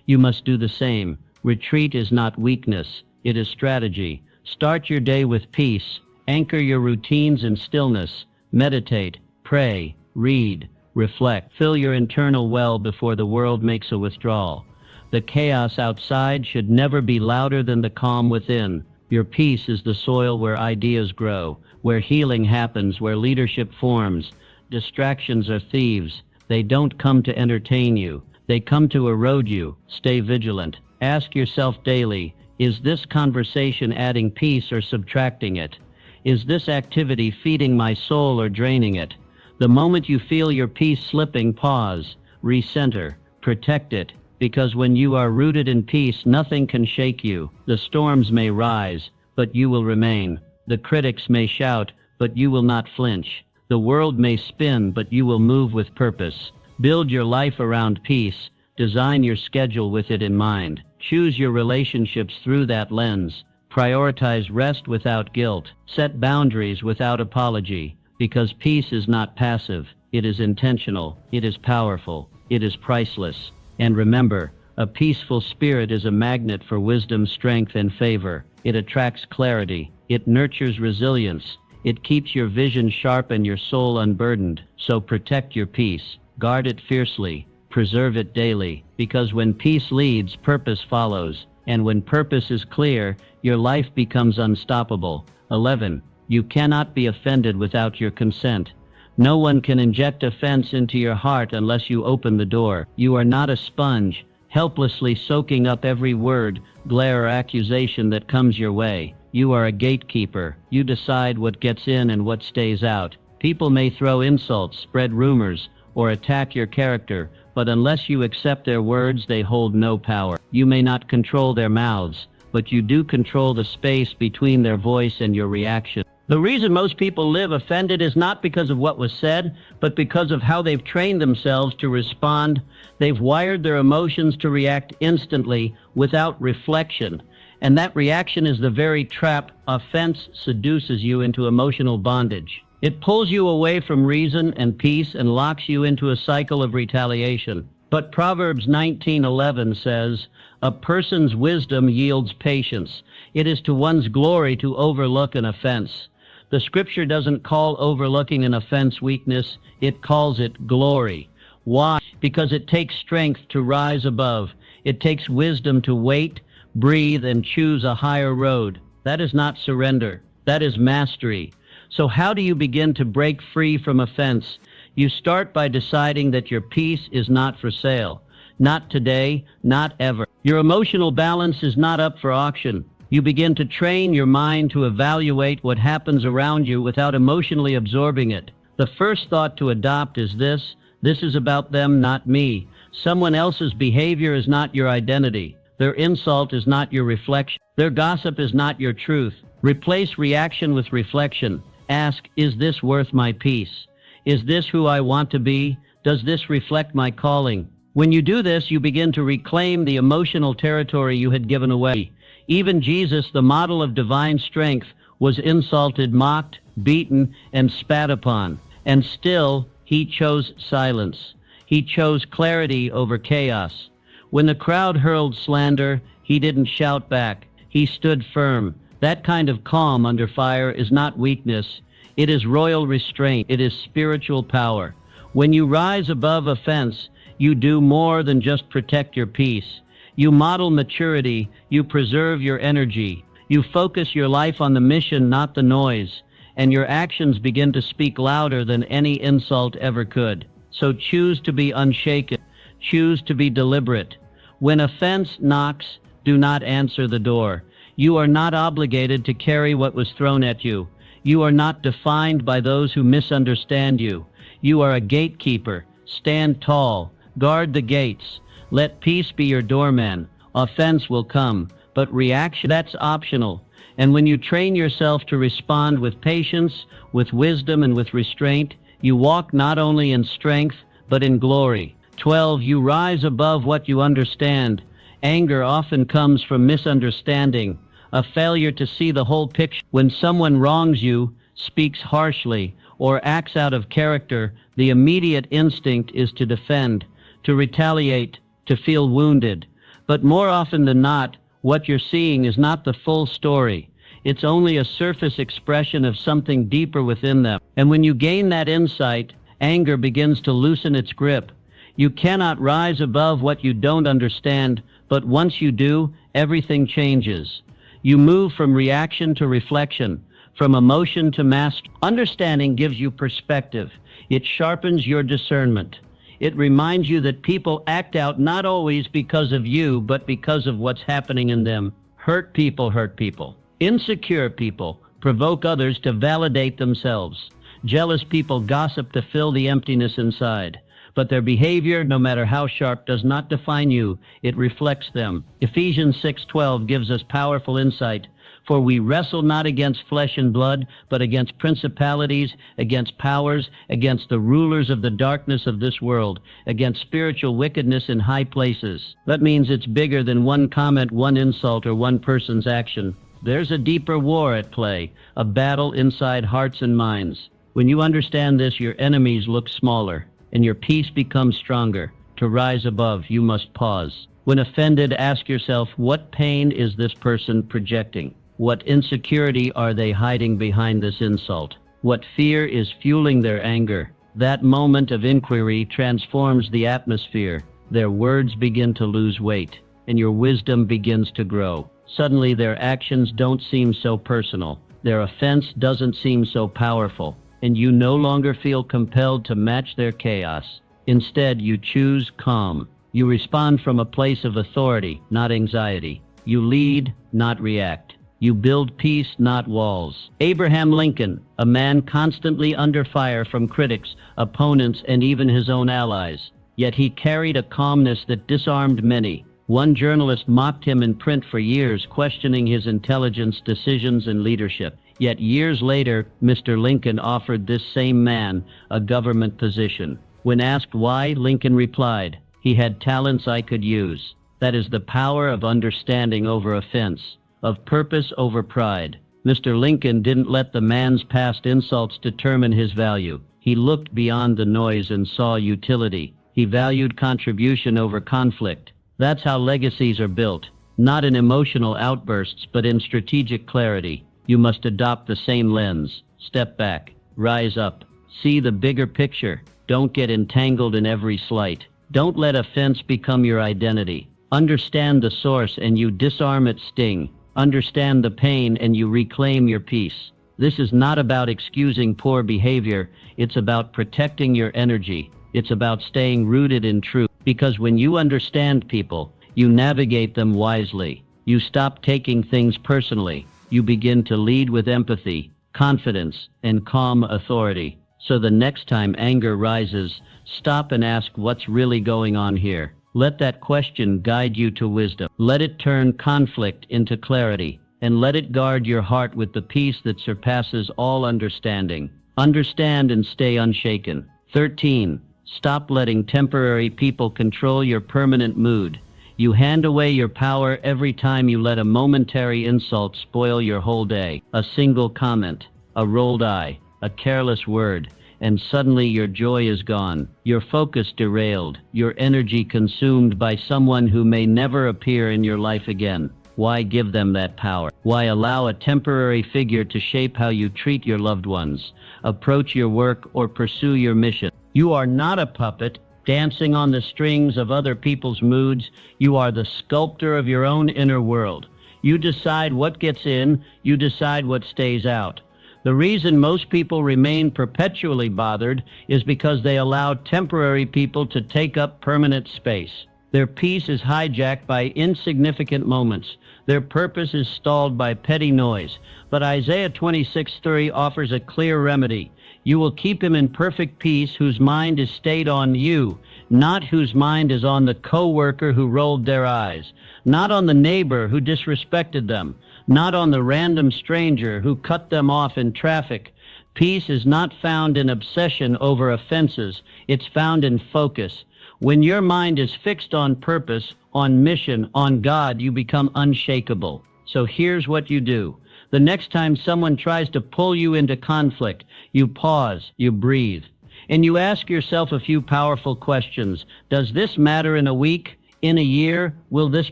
You must do the same. Retreat is not weakness. It is strategy. Start your day with peace. Anchor your routines in stillness. Meditate, pray, read, reflect. Fill your internal well before the world makes a withdrawal. The chaos outside should never be louder than the calm within. Your peace is the soil where ideas grow, where healing happens, where leadership forms. Distractions are thieves. They don't come to entertain you. They come to erode you. Stay vigilant. Ask yourself daily, is this conversation adding peace or subtracting it? Is this activity feeding my soul or draining it? The moment you feel your peace slipping, pause, recenter, protect it, because when you are rooted in peace, nothing can shake you. The storms may rise, but you will remain. The critics may shout, but you will not flinch. The world may spin, but you will move with purpose. Build your life around peace. Design your schedule with it in mind. Choose your relationships through that lens. Prioritize rest without guilt. Set boundaries without apology. Because peace is not passive. It is intentional. It is powerful. It is priceless. And remember, a peaceful spirit is a magnet for wisdom, strength, and favor. It attracts clarity. It nurtures resilience. It keeps your vision sharp and your soul unburdened. So protect your peace. Guard it fiercely. Preserve it daily. Because when peace leads, purpose follows. And when purpose is clear, your life becomes unstoppable. 11. You cannot be offended without your consent. No one can inject offense into your heart unless you open the door. You are not a sponge, helplessly soaking up every word, glare, or accusation that comes your way. You are a gatekeeper. You decide what gets in and what stays out. People may throw insults, spread rumors, or attack your character, but unless you accept their words, they hold no power. You may not control their mouths, but you do control the space between their voice and your reaction. The reason most people live offended is not because of what was said, but because of how they've trained themselves to respond. They've wired their emotions to react instantly without reflection. And that reaction is the very trap. Offense seduces you into emotional bondage. It pulls you away from reason and peace and locks you into a cycle of retaliation. But Proverbs 19:11 says, "A person's wisdom yields patience. It is to one's glory to overlook an offense." The scripture doesn't call overlooking an offense weakness, it calls it glory. Why? Because it takes strength to rise above. It takes wisdom to wait, breathe, and choose a higher road. That is not surrender. That is mastery. So how do you begin to break free from offense? You start by deciding that your peace is not for sale. Not today, not ever. Your emotional balance is not up for auction. You begin to train your mind to evaluate what happens around you without emotionally absorbing it. The first thought to adopt is this is about them, not me. Someone else's behavior is not your identity. Their insult is not your reflection. Their gossip is not your truth. Replace reaction with reflection. Ask, is this worth my peace? Is this who I want to be? Does this reflect my calling? When you do this, you begin to reclaim the emotional territory you had given away. Even Jesus, the model of divine strength, was insulted, mocked, beaten, and spat upon. And still, he chose silence. He chose clarity over chaos. When the crowd hurled slander, he didn't shout back. He stood firm. That kind of calm under fire is not weakness. It is royal restraint. It is spiritual power. When you rise above offense, you do more than just protect your peace. You model maturity. You preserve your energy. You focus your life on the mission, not the noise. And your actions begin to speak louder than any insult ever could. So choose to be unshaken. Choose to be deliberate. When offense knocks, do not answer the door. You are not obligated to carry what was thrown at you. You are not defined by those who misunderstand you. You are a gatekeeper. Stand tall. Guard the gates. Let peace be your doorman. Offense will come, but reaction, that's optional. And when you train yourself to respond with patience, with wisdom, and with restraint, you walk not only in strength, but in glory. 12. You rise above what you understand. Anger often comes from misunderstanding, a failure to see the whole picture. When someone wrongs you, speaks harshly, or acts out of character, the immediate instinct is to defend, to retaliate, to feel wounded. But more often than not, what you're seeing is not the full story. It's only a surface expression of something deeper within them. And when you gain that insight, anger begins to loosen its grip. You cannot rise above what you don't understand, but once you do, everything changes. You move from reaction to reflection, from emotion to mastery. Understanding gives you perspective. It sharpens your discernment. It reminds you that people act out not always because of you, but because of what's happening in them. Hurt people hurt people. Insecure people provoke others to validate themselves. Jealous people gossip to fill the emptiness inside. But their behavior, no matter how sharp, does not define you. It reflects them. Ephesians 6:12 gives us powerful insight. For we wrestle not against flesh and blood, but against principalities, against powers, against the rulers of the darkness of this world, against spiritual wickedness in high places. That means it's bigger than one comment, one insult, or one person's action. There's a deeper war at play, a battle inside hearts and minds. When you understand this, your enemies look smaller, and your peace becomes stronger. To rise above, you must pause. When offended, ask yourself, what pain is this person projecting? What insecurity are they hiding behind this insult? What fear is fueling their anger? That moment of inquiry transforms the atmosphere. Their words begin to lose weight, and your wisdom begins to grow. Suddenly, their actions don't seem so personal. Their offense doesn't seem so powerful, and you no longer feel compelled to match their chaos. Instead, you choose calm. You respond from a place of authority, not anxiety. You lead, not react. You build peace, not walls. Abraham Lincoln, a man constantly under fire from critics, opponents, and even his own allies. Yet he carried a calmness that disarmed many. One journalist mocked him in print for years, questioning his intelligence, decisions, and leadership. Yet years later, Mr. Lincoln offered this same man a government position. When asked why, Lincoln replied, "He had talents I could use." That is the power of understanding over offense, of purpose over pride. Mr. Lincoln didn't let the man's past insults determine his value. He looked beyond the noise and saw utility. He valued contribution over conflict. That's how legacies are built, not in emotional outbursts, but in strategic clarity. You must adopt the same lens. Step back, rise up, see the bigger picture. Don't get entangled in every slight. Don't let offense become your identity. Understand the source and you disarm its sting. Understand the pain and you reclaim your peace. This is not about excusing poor behavior. It's about protecting your energy. It's about staying rooted in truth. Because when you understand people, you navigate them wisely. You stop taking things personally. You begin to lead with empathy, confidence, and calm authority. So the next time anger rises, stop and ask what's really going on here. Let that question guide you to wisdom. Let it turn conflict into clarity, and let it guard your heart with the peace that surpasses all understanding. Understand and stay unshaken. 13. Stop letting temporary people control your permanent mood. You hand away your power every time you let a momentary insult spoil your whole day. A single comment, a rolled eye, a careless word, and suddenly your joy is gone, your focus derailed, your energy consumed by someone who may never appear in your life again. Why give them that power? Why allow a temporary figure to shape how you treat your loved ones, approach your work, or pursue your mission? You are not a puppet dancing on the strings of other people's moods. You are the sculptor of your own inner world. You decide what gets in, you decide what stays out. The reason most people remain perpetually bothered is because they allow temporary people to take up permanent space. Their peace is hijacked by insignificant moments. Their purpose is stalled by petty noise. But Isaiah 26:3 offers a clear remedy. You will keep him in perfect peace whose mind is stayed on you, not whose mind is on the co-worker who rolled their eyes, not on the neighbor who disrespected them, not on the random stranger who cut them off in traffic. Peace is not found in obsession over offenses. It's found in focus. When your mind is fixed on purpose, on mission, on God, you become unshakable. So here's what you do. The next time someone tries to pull you into conflict, you pause, you breathe, and you ask yourself a few powerful questions. Does this matter in a week? In a year? Will this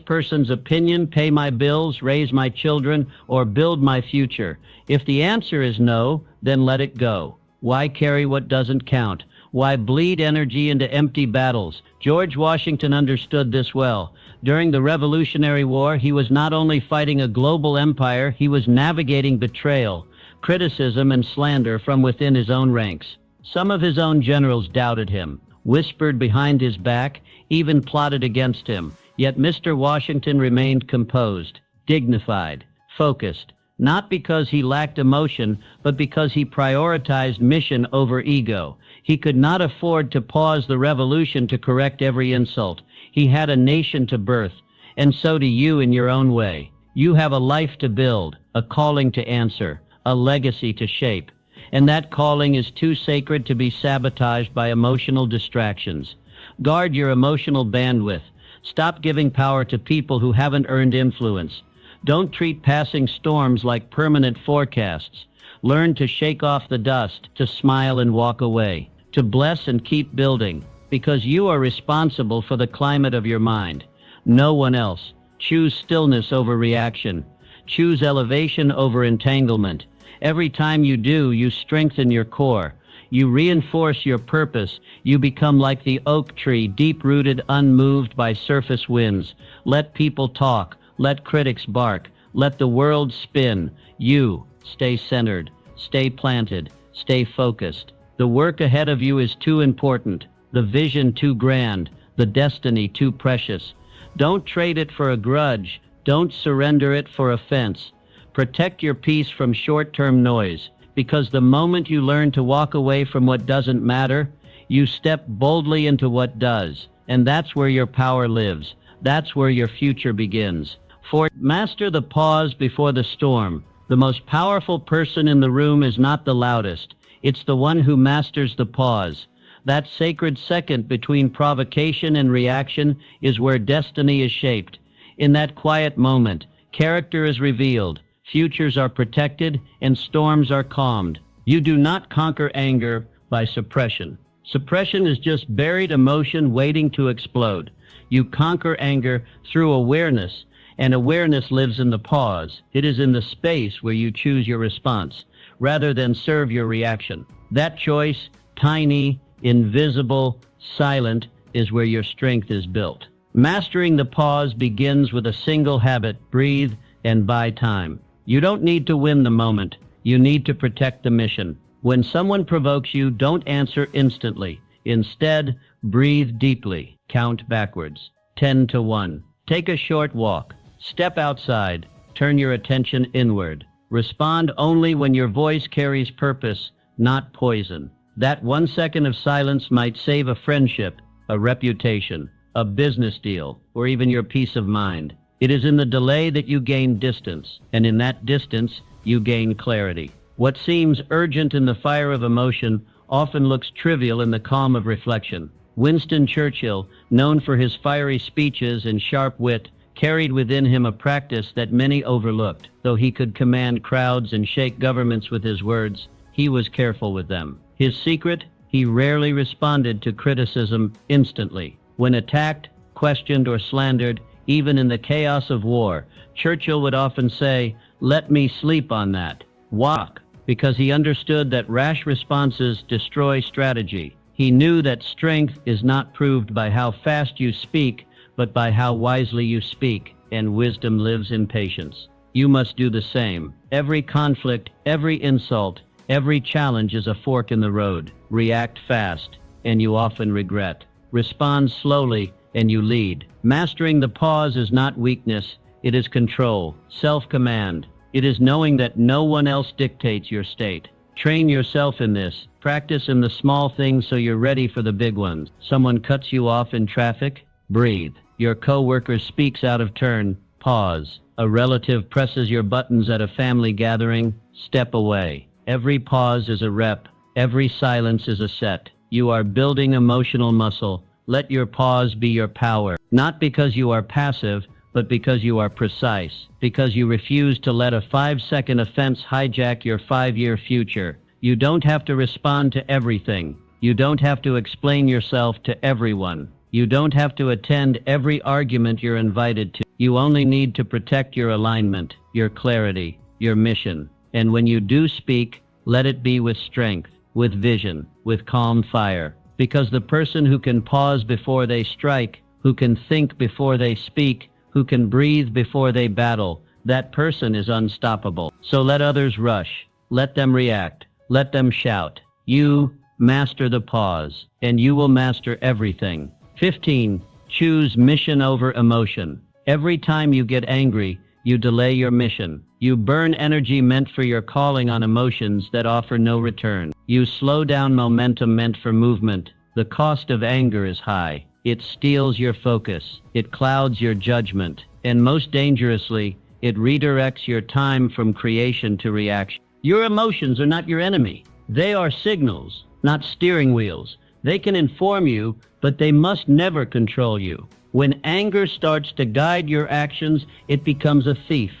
person's opinion pay my bills, raise my children, or build my future? If the answer is no, then let it go. Why carry what doesn't count? Why bleed energy into empty battles? George Washington understood this well. During the Revolutionary War, he was not only fighting a global empire, he was navigating betrayal, criticism, and slander from within his own ranks. Some of his own generals doubted him, whispered behind his back, even plotted against him. Yet Mr. Washington remained composed, dignified, focused, not because he lacked emotion, but because he prioritized mission over ego. He could not afford to pause the revolution to correct every insult. He had a nation to birth, and so do you in your own way. You have a life to build, a calling to answer, a legacy to shape, and that calling is too sacred to be sabotaged by emotional distractions. Guard your emotional bandwidth. Stop giving power to people who haven't earned influence. Don't treat passing storms like permanent forecasts. Learn to shake off the dust, to smile and walk away, to bless and keep building, because you are responsible for the climate of your mind. No one else. Choose stillness over reaction. Choose elevation over entanglement. Every time you do, you strengthen your core. You reinforce your purpose. You become like the oak tree, deep-rooted, unmoved by surface winds. Let people talk. Let critics bark. Let the world spin. You stay centered. Stay planted. Stay focused. The work ahead of you is too important. The vision too grand. The destiny too precious. Don't trade it for a grudge. Don't surrender it for offense. Protect your peace from short-term noise, because the moment you learn to walk away from what doesn't matter, you step boldly into what does, and that's where your power lives. That's where your future begins. For master the pause before the storm. The most powerful person in the room is not the loudest. It's the one who masters the pause. That sacred second between provocation and reaction is where destiny is shaped. In that quiet moment, character is revealed, futures are protected, and storms are calmed. You do not conquer anger by suppression. Suppression is just buried emotion waiting to explode. You conquer anger through awareness, and awareness lives in the pause. It is in the space where you choose your response, rather than serve your reaction. That choice, tiny, invisible, silent, is where your strength is built. Mastering the pause begins with a single habit: breathe and buy time. You don't need to win the moment. You need to protect the mission. When someone provokes you, don't answer instantly. Instead, breathe deeply. Count backwards. 10 to 1. Take a short walk. Step outside. Turn your attention inward. Respond only when your voice carries purpose, not poison. That 1 second of silence might save a friendship, a reputation, a business deal, or even your peace of mind. It is in the delay that you gain distance, and in that distance, you gain clarity. What seems urgent in the fire of emotion often looks trivial in the calm of reflection. Winston Churchill, known for his fiery speeches and sharp wit, carried within him a practice that many overlooked. Though he could command crowds and shake governments with his words, he was careful with them. His secret? He rarely responded to criticism instantly. When attacked, questioned, or slandered, even in the chaos of war, Churchill would often say, "Let me sleep on that." Why? Because he understood that rash responses destroy strategy. He knew that strength is not proved by how fast you speak, but by how wisely you speak, and wisdom lives in patience. You must do the same. Every conflict, every insult, every challenge is a fork in the road. React fast, and you often regret. Respond slowly, and you lead. Mastering the pause is not weakness, it is control, self-command. It is knowing that no one else dictates your state. Train yourself in this. Practice in the small things so you're ready for the big ones. Someone cuts you off in traffic? Breathe. Your coworker speaks out of turn? Pause. A relative presses your buttons at a family gathering? Step away. Every pause is a rep. Every silence is a set. You are building emotional muscle. Let your pause be your power. Not because you are passive, but because you are precise. Because you refuse to let a 5-second offense hijack your 5-year future. You don't have to respond to everything. You don't have to explain yourself to everyone. You don't have to attend every argument you're invited to. You only need to protect your alignment, your clarity, your mission. And when you do speak, let it be with strength, with vision, with calm fire. Because the person who can pause before they strike, who can think before they speak, who can breathe before they battle, that person is unstoppable. So let others rush. Let them react. Let them shout. You master the pause, and you will master everything. 15. Choose mission over emotion. Every time you get angry, you delay your mission. You burn energy meant for your calling on emotions that offer no return. You slow down momentum meant for movement. The cost of anger is high. It steals your focus. It clouds your judgment. And most dangerously, it redirects your time from creation to reaction. Your emotions are not your enemy. They are signals, not steering wheels. They can inform you, but they must never control you. When anger starts to guide your actions, it becomes a thief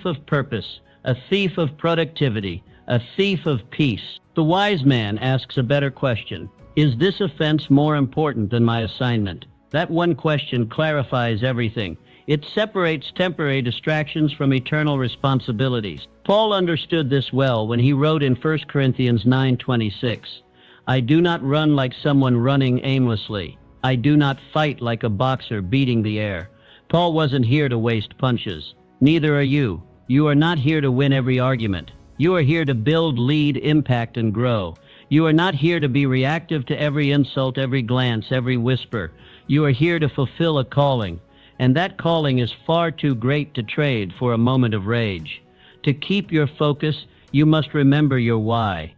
of purpose, a thief of productivity, a thief of peace. The wise man asks a better question. Is this offense more important than my assignment? That one question clarifies everything. It separates temporary distractions from eternal responsibilities. Paul understood this well when he wrote in 1 Corinthians 9:26, "I do not run like someone running aimlessly. I do not fight like a boxer beating the air." Paul wasn't here to waste punches. Neither are you. You are not here to win every argument. You are here to build, lead, impact, and grow. You are not here to be reactive to every insult, every glance, every whisper. You are here to fulfill a calling, and that calling is far too great to trade for a moment of rage. To keep your focus, you must remember your why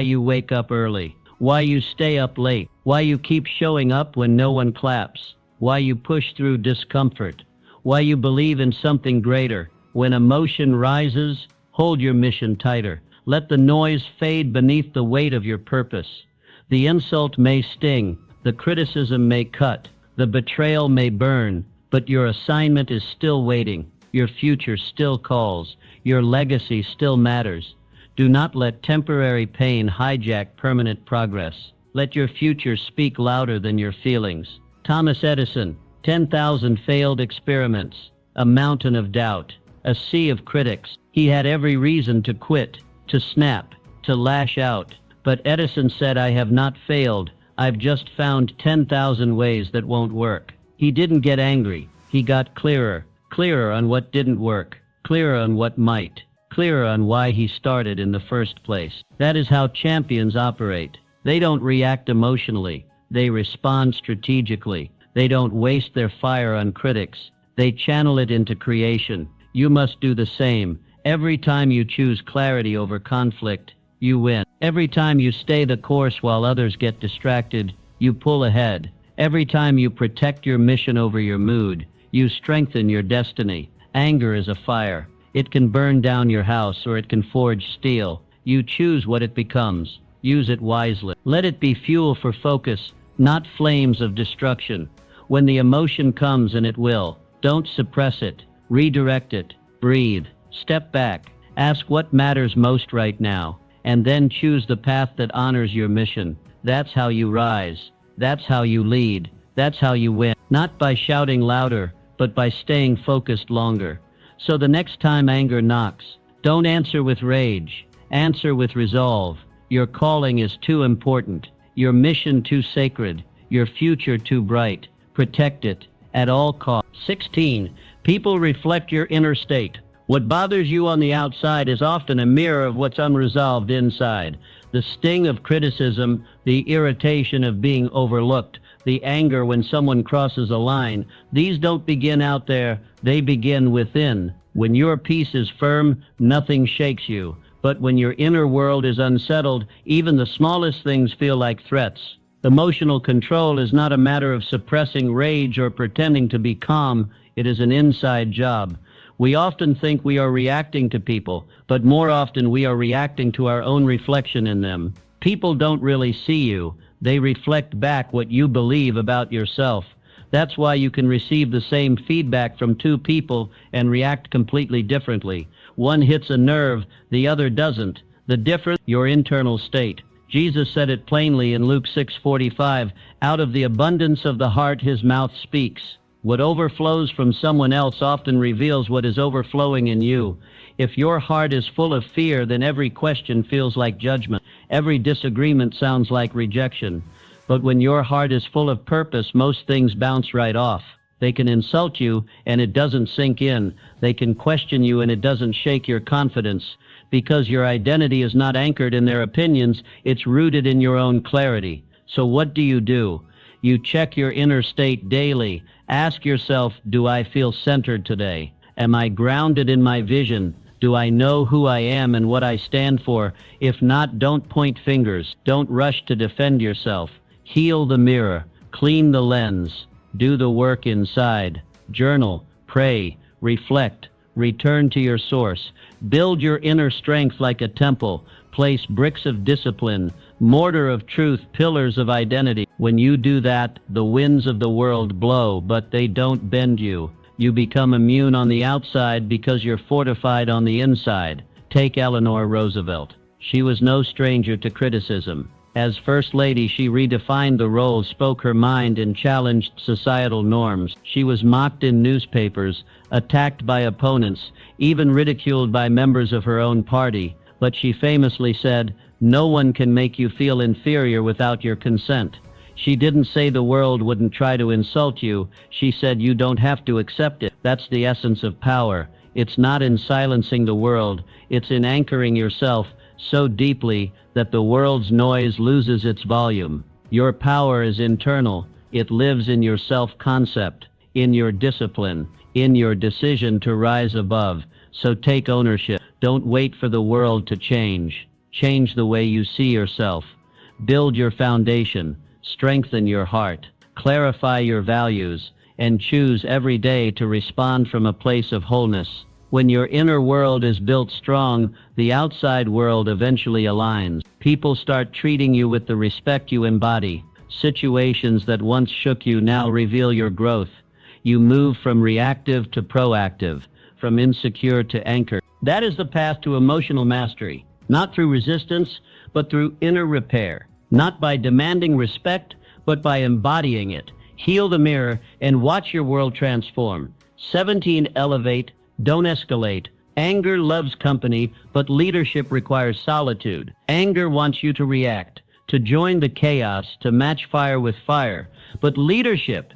you wake up early, why you stay up late, why you keep showing up when no one claps, why you push through discomfort, why you believe in something greater. When emotion rises, hold your mission tighter. Let the noise fade beneath the weight of your purpose. The insult may sting, the criticism may cut, the betrayal may burn, but your assignment is still waiting. Your future still calls. Your legacy still matters. Do not let temporary pain hijack permanent progress. Let your future speak louder than your feelings. Thomas Edison, 10,000 failed experiments, a mountain of doubt, a sea of critics. He had every reason to quit, to snap, to lash out. But Edison said, "I have not failed. I've just found 10,000 ways that won't work." He didn't get angry. He got clearer on what didn't work, clearer on what might, clearer on why he started in the first place. That is how champions operate. They don't react emotionally. They respond strategically. They don't waste their fire on critics. They channel it into creation. You must do the same. Every time you choose clarity over conflict, you win. Every time you stay the course while others get distracted, you pull ahead. Every time you protect your mission over your mood, you strengthen your destiny. Anger is a fire. It can burn down your house or it can forge steel. You choose what it becomes. Use it wisely. Let it be fuel for focus, not flames of destruction. When the emotion comes, and it will, don't suppress it. Redirect it. Breathe. Step back. Ask what matters most right now, and then choose the path that honors your mission. That's how you rise. That's how you lead. That's how you win. Not by shouting louder, but by staying focused longer. So the next time anger knocks, don't answer with rage. Answer with resolve. Your calling is too important. Your mission too sacred. Your future too bright. Protect it at all costs. 16. People reflect your inner state. What bothers you on the outside is often a mirror of what's unresolved inside. The sting of criticism, the irritation of being overlooked, the anger when someone crosses a line, these don't begin out there, they begin within. When your peace is firm, nothing shakes you. But when your inner world is unsettled, even the smallest things feel like threats. Emotional control is not a matter of suppressing rage or pretending to be calm. It is an inside job. We often think we are reacting to people, but more often we are reacting to our own reflection in them. People don't really see you. They reflect back what you believe about yourself. That's why you can receive the same feedback from two people and react completely differently. One hits a nerve, the other doesn't. The difference, your internal state. Jesus said it plainly in Luke 6:45, out of the abundance of the heart his mouth speaks. What overflows from someone else often reveals what is overflowing in you. If your heart is full of fear, then every question feels like judgment. Every disagreement sounds like rejection. But when your heart is full of purpose, most things bounce right off. They can insult you, and it doesn't sink in. They can question you, and it doesn't shake your confidence. Because your identity is not anchored in their opinions, it's rooted in your own clarity. So what do? You check your inner state daily. Ask yourself, do I feel centered today? Am I grounded in my vision? Do I know who I am and what I stand for? If not, don't point fingers. Don't rush to defend yourself. Heal the mirror. Clean the lens. Do the work inside. Journal. Pray. Reflect. Return to your source. Build your inner strength like a temple. Place bricks of discipline, mortar of truth, pillars of identity. When you do that, the winds of the world blow, but they don't bend you. You become immune on the outside because you're fortified on the inside. Take Eleanor Roosevelt. She was no stranger to criticism. As First Lady, she redefined the role, spoke her mind, and challenged societal norms. She was mocked in newspapers, attacked by opponents, even ridiculed by members of her own party. But she famously said, "No one can make you feel inferior without your consent." She didn't say the world wouldn't try to insult you. She said you don't have to accept it. That's the essence of power. It's not in silencing the world. It's in anchoring yourself so deeply that the world's noise loses its volume. Your power is internal. It lives in your self-concept, in your discipline, in your decision to rise above. So take ownership. Don't wait for the world to change. Change the way you see yourself. Build your foundation. Strengthen your heart. Clarify your values. And choose every day to respond from a place of wholeness. When your inner world is built strong, the outside world eventually aligns. People start treating you with the respect you embody. Situations that once shook you now reveal your growth. You move from reactive to proactive, from insecure to anchored. That is the path to emotional mastery, not through resistance, but through inner repair. Not by demanding respect, but by embodying it. Heal the mirror and watch your world transform. 17. Elevate, don't escalate. Anger loves company, but leadership requires solitude. Anger wants you to react, to join the chaos, to match fire with fire. But leadership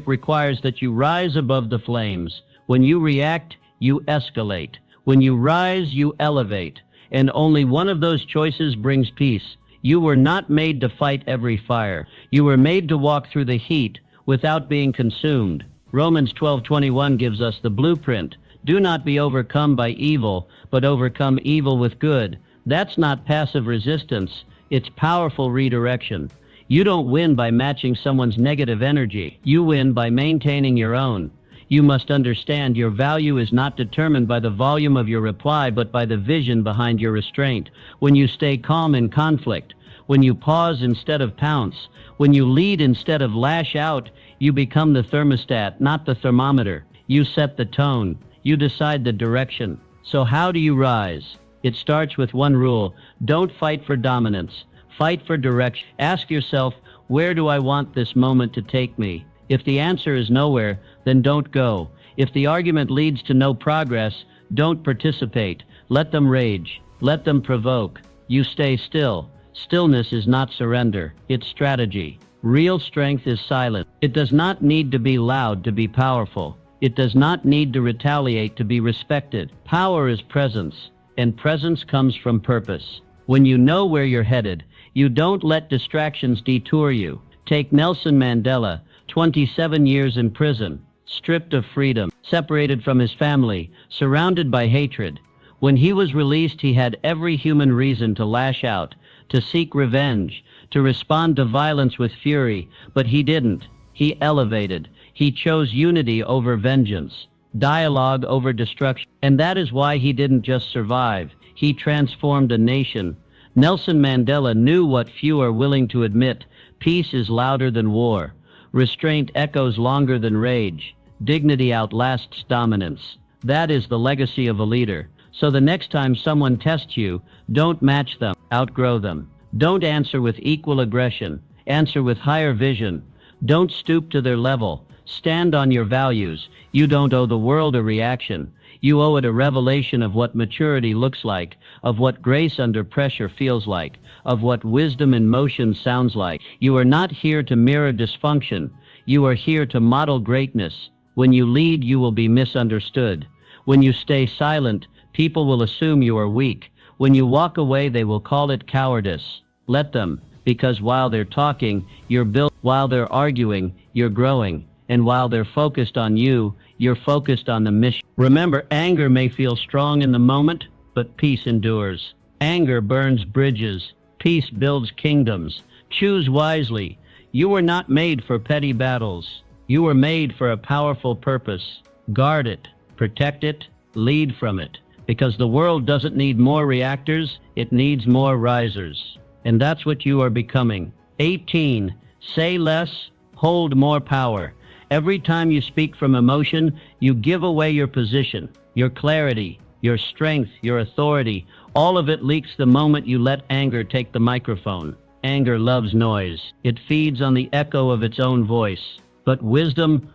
requires that you rise above the flames. When you react, you escalate. When you rise, you elevate. And only one of those choices brings peace. You were not made to fight every fire. You were made to walk through the heat without being consumed. Romans 12:21 gives us the blueprint. Do not be overcome by evil, but overcome evil with good. That's not passive resistance. It's powerful redirection. You don't win by matching someone's negative energy. You win by maintaining your own. You must understand your value is not determined by the volume of your reply, but by the vision behind your restraint. When you stay calm in conflict, when you pause instead of pounce, when you lead instead of lash out, you become the thermostat, not the thermometer. You set the tone. You decide the direction. So how do you rise? It starts with one rule. Don't fight for dominance. Fight for direction. Ask yourself, where do I want this moment to take me? If the answer is nowhere, then don't go. If the argument leads to no progress, don't participate. Let them rage. Let them provoke. You stay still. Stillness is not surrender. It's strategy. Real strength is silent. It does not need to be loud to be powerful. It does not need to retaliate to be respected. Power is presence, and presence comes from purpose. When you know where you're headed, you don't let distractions detour you. Take Nelson Mandela, 27 years in prison, stripped of freedom, separated from his family, surrounded by hatred. When he was released, he had every human reason to lash out, to seek revenge, to respond to violence with fury, but he didn't. He elevated. He chose unity over vengeance, dialogue over destruction. And that is why he didn't just survive. He transformed a nation. Nelson Mandela knew what few are willing to admit. Peace is louder than war. Restraint echoes longer than rage. Dignity outlasts dominance. That is the legacy of a leader. So the next time someone tests you, don't match them, outgrow them. Don't answer with equal aggression. Answer with higher vision. Don't stoop to their level. Stand on your values. You don't owe the world a reaction. You owe it a revelation of what maturity looks like, of what grace under pressure feels like, of what wisdom in motion sounds like. You are not here to mirror dysfunction. You are here to model greatness. When you lead, you will be misunderstood. When you stay silent, people will assume you are weak. When you walk away, they will call it cowardice. Let them, because while they're talking, you're built. While they're arguing, you're growing. And while they're focused on you, you're focused on the mission. Remember, anger may feel strong in the moment, but peace endures. Anger burns bridges. Peace builds kingdoms. Choose wisely. You were not made for petty battles. You were made for a powerful purpose. Guard it, protect it, lead from it. Because the world doesn't need more reactors, it needs more risers. And that's what you are becoming. 18. Say less, hold more power. Every time you speak from emotion, you give away your position, your clarity, your strength, your authority. All of it leaks the moment you let anger take the microphone. Anger loves noise. It feeds on the echo of its own voice. But wisdom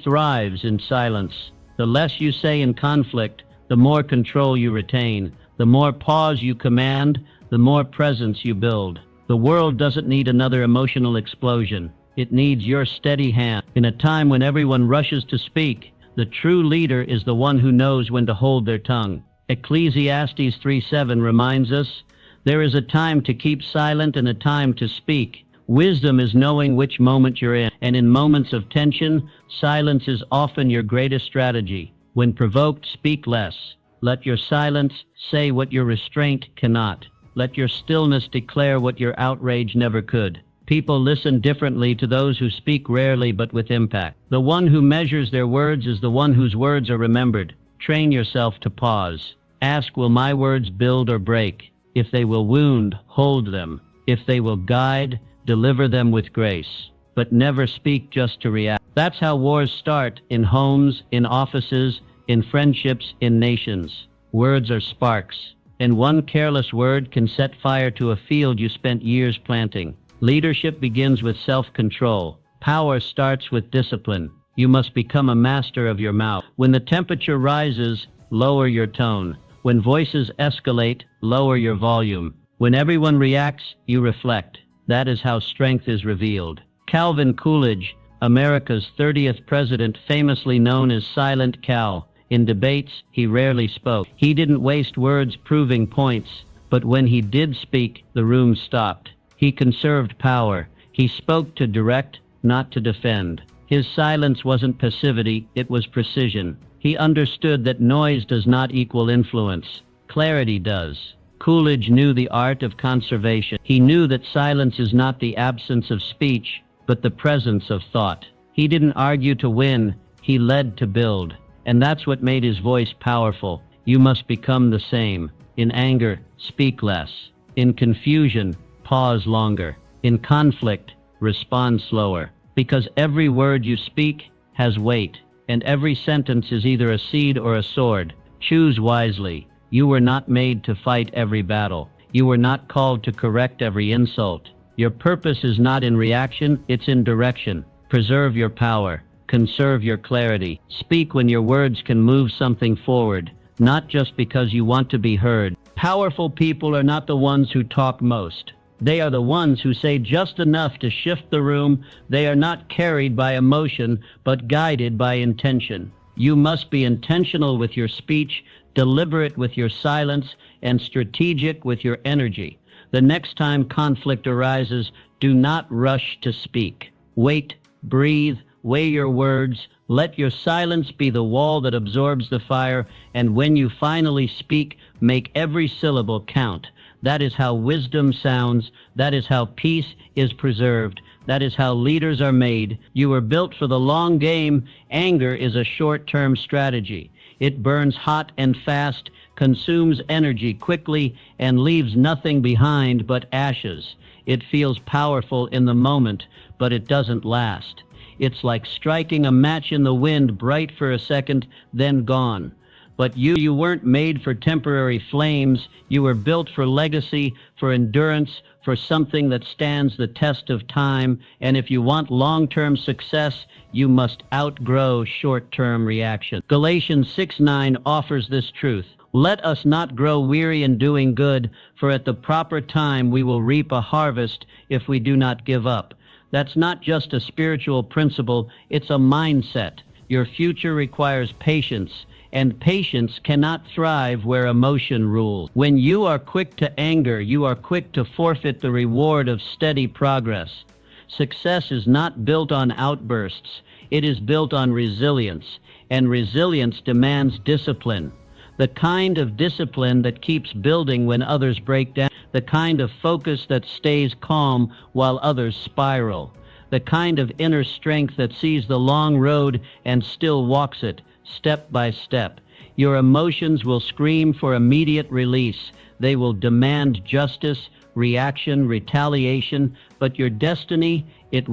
thrives in silence. The less you say in conflict, the more control you retain. The more pause you command, the more presence you build. The world doesn't need another emotional explosion. It needs your steady hand. In a time when everyone rushes to speak, the true leader is the one who knows when to hold their tongue. Ecclesiastes 3:7 reminds us, there is a time to keep silent and a time to speak. Wisdom is knowing which moment you're in, and in moments of tension, silence is often your greatest strategy. When provoked, speak less. Let your silence say what your restraint cannot. Let your stillness declare what your outrage never could. People listen differently to those who speak rarely but with impact. The one who measures their words is the one whose words are remembered. Train yourself to pause. Ask, will my words build or break? If they will wound, hold them. If they will guide, deliver them with grace. But never speak just to react. That's how wars start, in homes, in offices, in friendships, in nations. Words are sparks, and one careless word can set fire to a field you spent years planting. Leadership begins with self-control. Power starts with discipline. You must become a master of your mouth. When the temperature rises, lower your tone. When voices escalate, lower your volume. When everyone reacts, you reflect. That is how strength is revealed. Calvin Coolidge, America's 30th president, famously known as Silent Cal. In debates, he rarely spoke. He didn't waste words proving points, but when he did speak, the room stopped. He conserved power. He spoke to direct, not to defend. His silence wasn't passivity, it was precision. He understood that noise does not equal influence. Clarity does. Coolidge knew the art of conservation. He knew that silence is not the absence of speech, but the presence of thought. He didn't argue to win, he led to build. And that's what made his voice powerful. You must become the same. In anger, speak less. In confusion, pause longer. In conflict, respond slower. Because every word you speak has weight, and every sentence is either a seed or a sword. Choose wisely. You were not made to fight every battle. You were not called to correct every insult. Your purpose is not in reaction, it's in direction. Preserve your power. Conserve your clarity. Speak when your words can move something forward, not just because you want to be heard. Powerful people are not the ones who talk most. They are the ones who say just enough to shift the room. They are not carried by emotion, but guided by intention. You must be intentional with your speech, deliberate with your silence, and strategic with your energy. The next time conflict arises, do not rush to speak. Wait, breathe, weigh your words, let your silence be the wall that absorbs the fire, and when you finally speak, make every syllable count. That is how wisdom sounds. That is how peace is preserved. That is how leaders are made. You were built for the long game. Anger is a short-term strategy. It burns hot and fast, consumes energy quickly, and leaves nothing behind but ashes. It feels powerful in the moment, but it doesn't last. It's like striking a match in the wind, bright for a second, then gone. But you weren't made for temporary flames. You were built for legacy, for endurance, for something that stands the test of time. And if you want long-term success, you must outgrow short-term reaction. Galatians 6:9 offers this truth. Let us not grow weary in doing good, for at the proper time we will reap a harvest if we do not give up. That's not just a spiritual principle, it's a mindset. Your future requires patience, and patience cannot thrive where emotion rules. When you are quick to anger, you are quick to forfeit the reward of steady progress. Success is not built on outbursts. It is built on resilience, and resilience demands discipline. The kind of discipline that keeps building when others break down. The kind of focus that stays calm while others spiral. The kind of inner strength that sees the long road and still walks it, step by step. Your emotions will scream for immediate release. They will demand justice, reaction, retaliation, but your destiny, it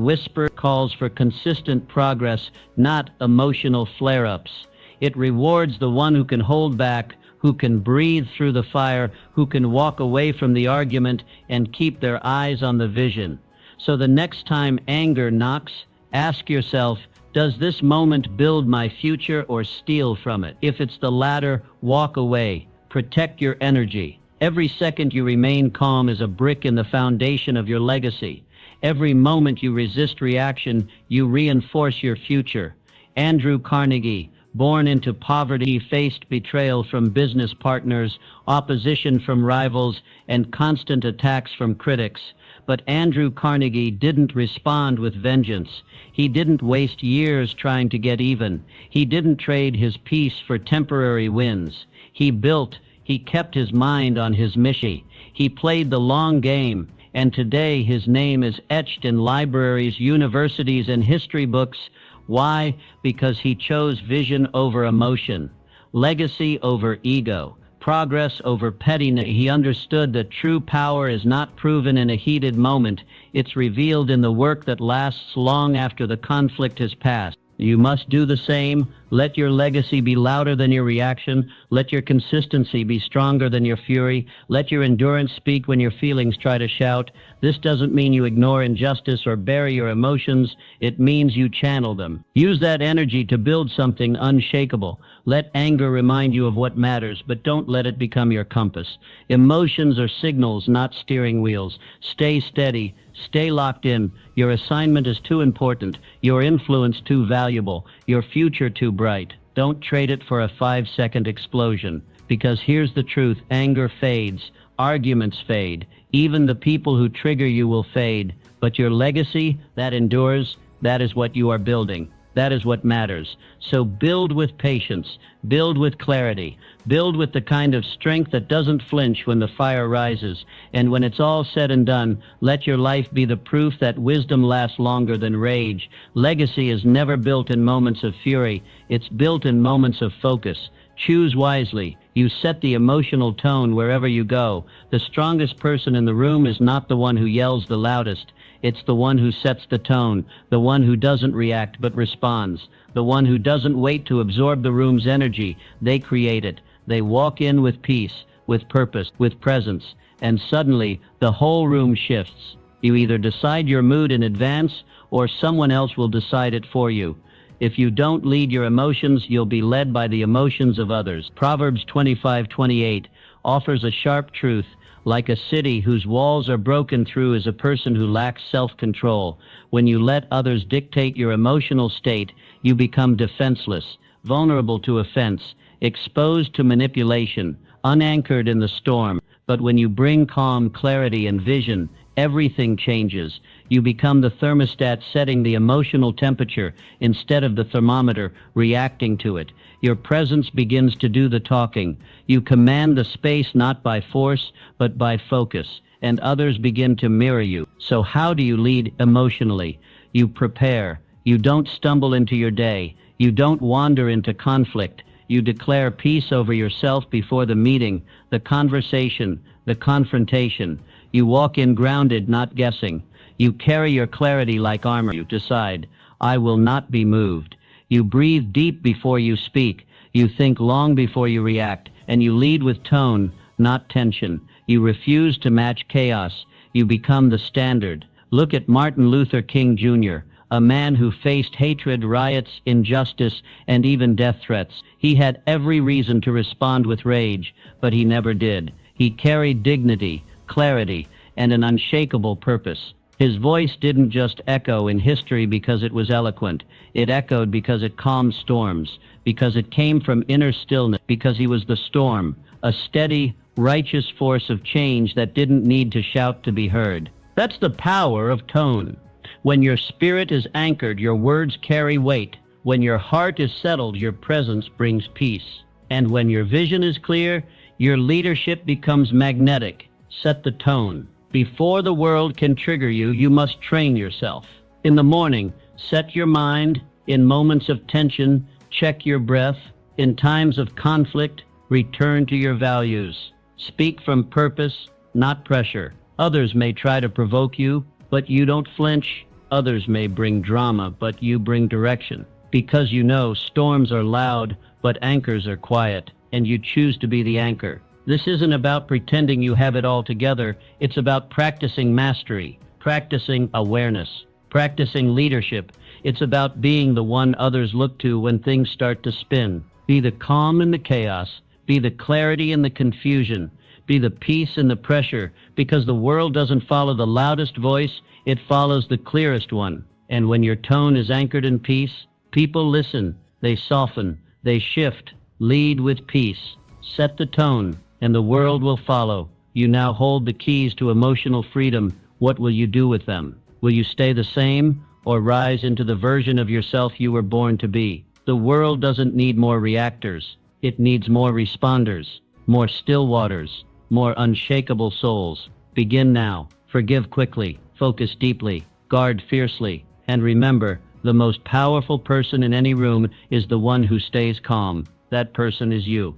calls for consistent progress, not emotional flare-ups. It rewards the one who can hold back, who can breathe through the fire, who can walk away from the argument and keep their eyes on the vision. So the next time anger knocks, ask yourself, does this moment build my future or steal from it? If it's the latter, walk away. Protect your energy. Every second you remain calm is a brick in the foundation of your legacy. Every moment you resist reaction, you reinforce your future. Andrew Carnegie, born into poverty, faced betrayal from business partners, opposition from rivals, and constant attacks from critics. But Andrew Carnegie didn't respond with vengeance. He didn't waste years trying to get even. He didn't trade his peace for temporary wins. He kept his mind on his mission. He played the long game, and today his name is etched in libraries, universities, and history books. Why? Because he chose vision over emotion, legacy over ego, progress over pettiness. He understood that true power is not proven in a heated moment. It's revealed in the work that lasts long after the conflict has passed. You must do the same. Let your legacy be louder than your reaction. Let your consistency be stronger than your fury. Let your endurance speak when your feelings try to shout. This doesn't mean you ignore injustice or bury your emotions. It means you channel them. Use that energy to build something unshakable. Let anger remind you of what matters, but don't let it become your compass. Emotions are signals, not steering wheels. Stay steady. Stay locked in. Your assignment is too important. Your influence too valuable. Your future too bright. Don't trade it for a 5-second explosion. Because here's the truth. Anger fades. Arguments fade. Even the people who trigger you will fade. But your legacy, that endures, that is what you are building. That is what matters. So build with patience, build with clarity, build with the kind of strength that doesn't flinch when the fire rises. And when it's all said and done, let your life be the proof that wisdom lasts longer than rage. Legacy is never built in moments of fury. It's built in moments of focus. Choose wisely. You set the emotional tone wherever you go. The strongest person in the room is not the one who yells the loudest. It's the one who sets the tone, the one who doesn't react but responds, the one who doesn't wait to absorb the room's energy. They create it. They walk in with peace, with purpose, with presence, and suddenly the whole room shifts. You either decide your mood in advance or someone else will decide it for you. If you don't lead your emotions, you'll be led by the emotions of others. Proverbs 25:28 offers a sharp truth. Like a city whose walls are broken through is a person who lacks self-control. When you let others dictate your emotional state, you become defenseless, vulnerable to offense, exposed to manipulation, unanchored in the storm. But when you bring calm, clarity, and vision, everything changes. You become the thermostat setting the emotional temperature instead of the thermometer reacting to it. Your presence begins to do the talking. You command the space not by force, but by focus, and others begin to mirror you. So how do you lead emotionally? You prepare. You don't stumble into your day. You don't wander into conflict. You declare peace over yourself before the meeting, the conversation, the confrontation. You walk in grounded, not guessing. You carry your clarity like armor. You decide, I will not be moved. You breathe deep before you speak. You think long before you react. And you lead with tone, not tension. You refuse to match chaos. You become the standard. Look at Martin Luther King Jr., a man who faced hatred, riots, injustice, and even death threats. He had every reason to respond with rage, but he never did. He carried dignity, clarity, and an unshakable purpose. His voice didn't just echo in history because it was eloquent. It echoed because it calmed storms, because it came from inner stillness, because he was the storm, a steady, righteous force of change that didn't need to shout to be heard. That's the power of tone. When your spirit is anchored, your words carry weight. When your heart is settled, your presence brings peace. And when your vision is clear, your leadership becomes magnetic. Set the tone. Before the world can trigger you, you must train yourself. In the morning, set your mind. In moments of tension, check your breath. In times of conflict, return to your values. Speak from purpose, not pressure. Others may try to provoke you, but you don't flinch. Others may bring drama, but you bring direction. Because you know storms are loud, but anchors are quiet, and you choose to be the anchor. This isn't about pretending you have it all together. It's about practicing mastery, practicing awareness, practicing leadership. It's about being the one others look to when things start to spin. Be the calm in the chaos. Be the clarity in the confusion. Be the peace in the pressure, because the world doesn't follow the loudest voice, it follows the clearest one. And when your tone is anchored in peace, people listen, they soften, they shift. Lead with peace. Set the tone, and the world will follow. You now hold the keys to emotional freedom. What will you do with them? Will you stay the same, or rise into the version of yourself you were born to be? The world doesn't need more reactors. It needs more responders, more still waters, more unshakable souls. Begin now. Forgive quickly. Focus deeply. Guard fiercely. And remember, the most powerful person in any room is the one who stays calm. That person is you.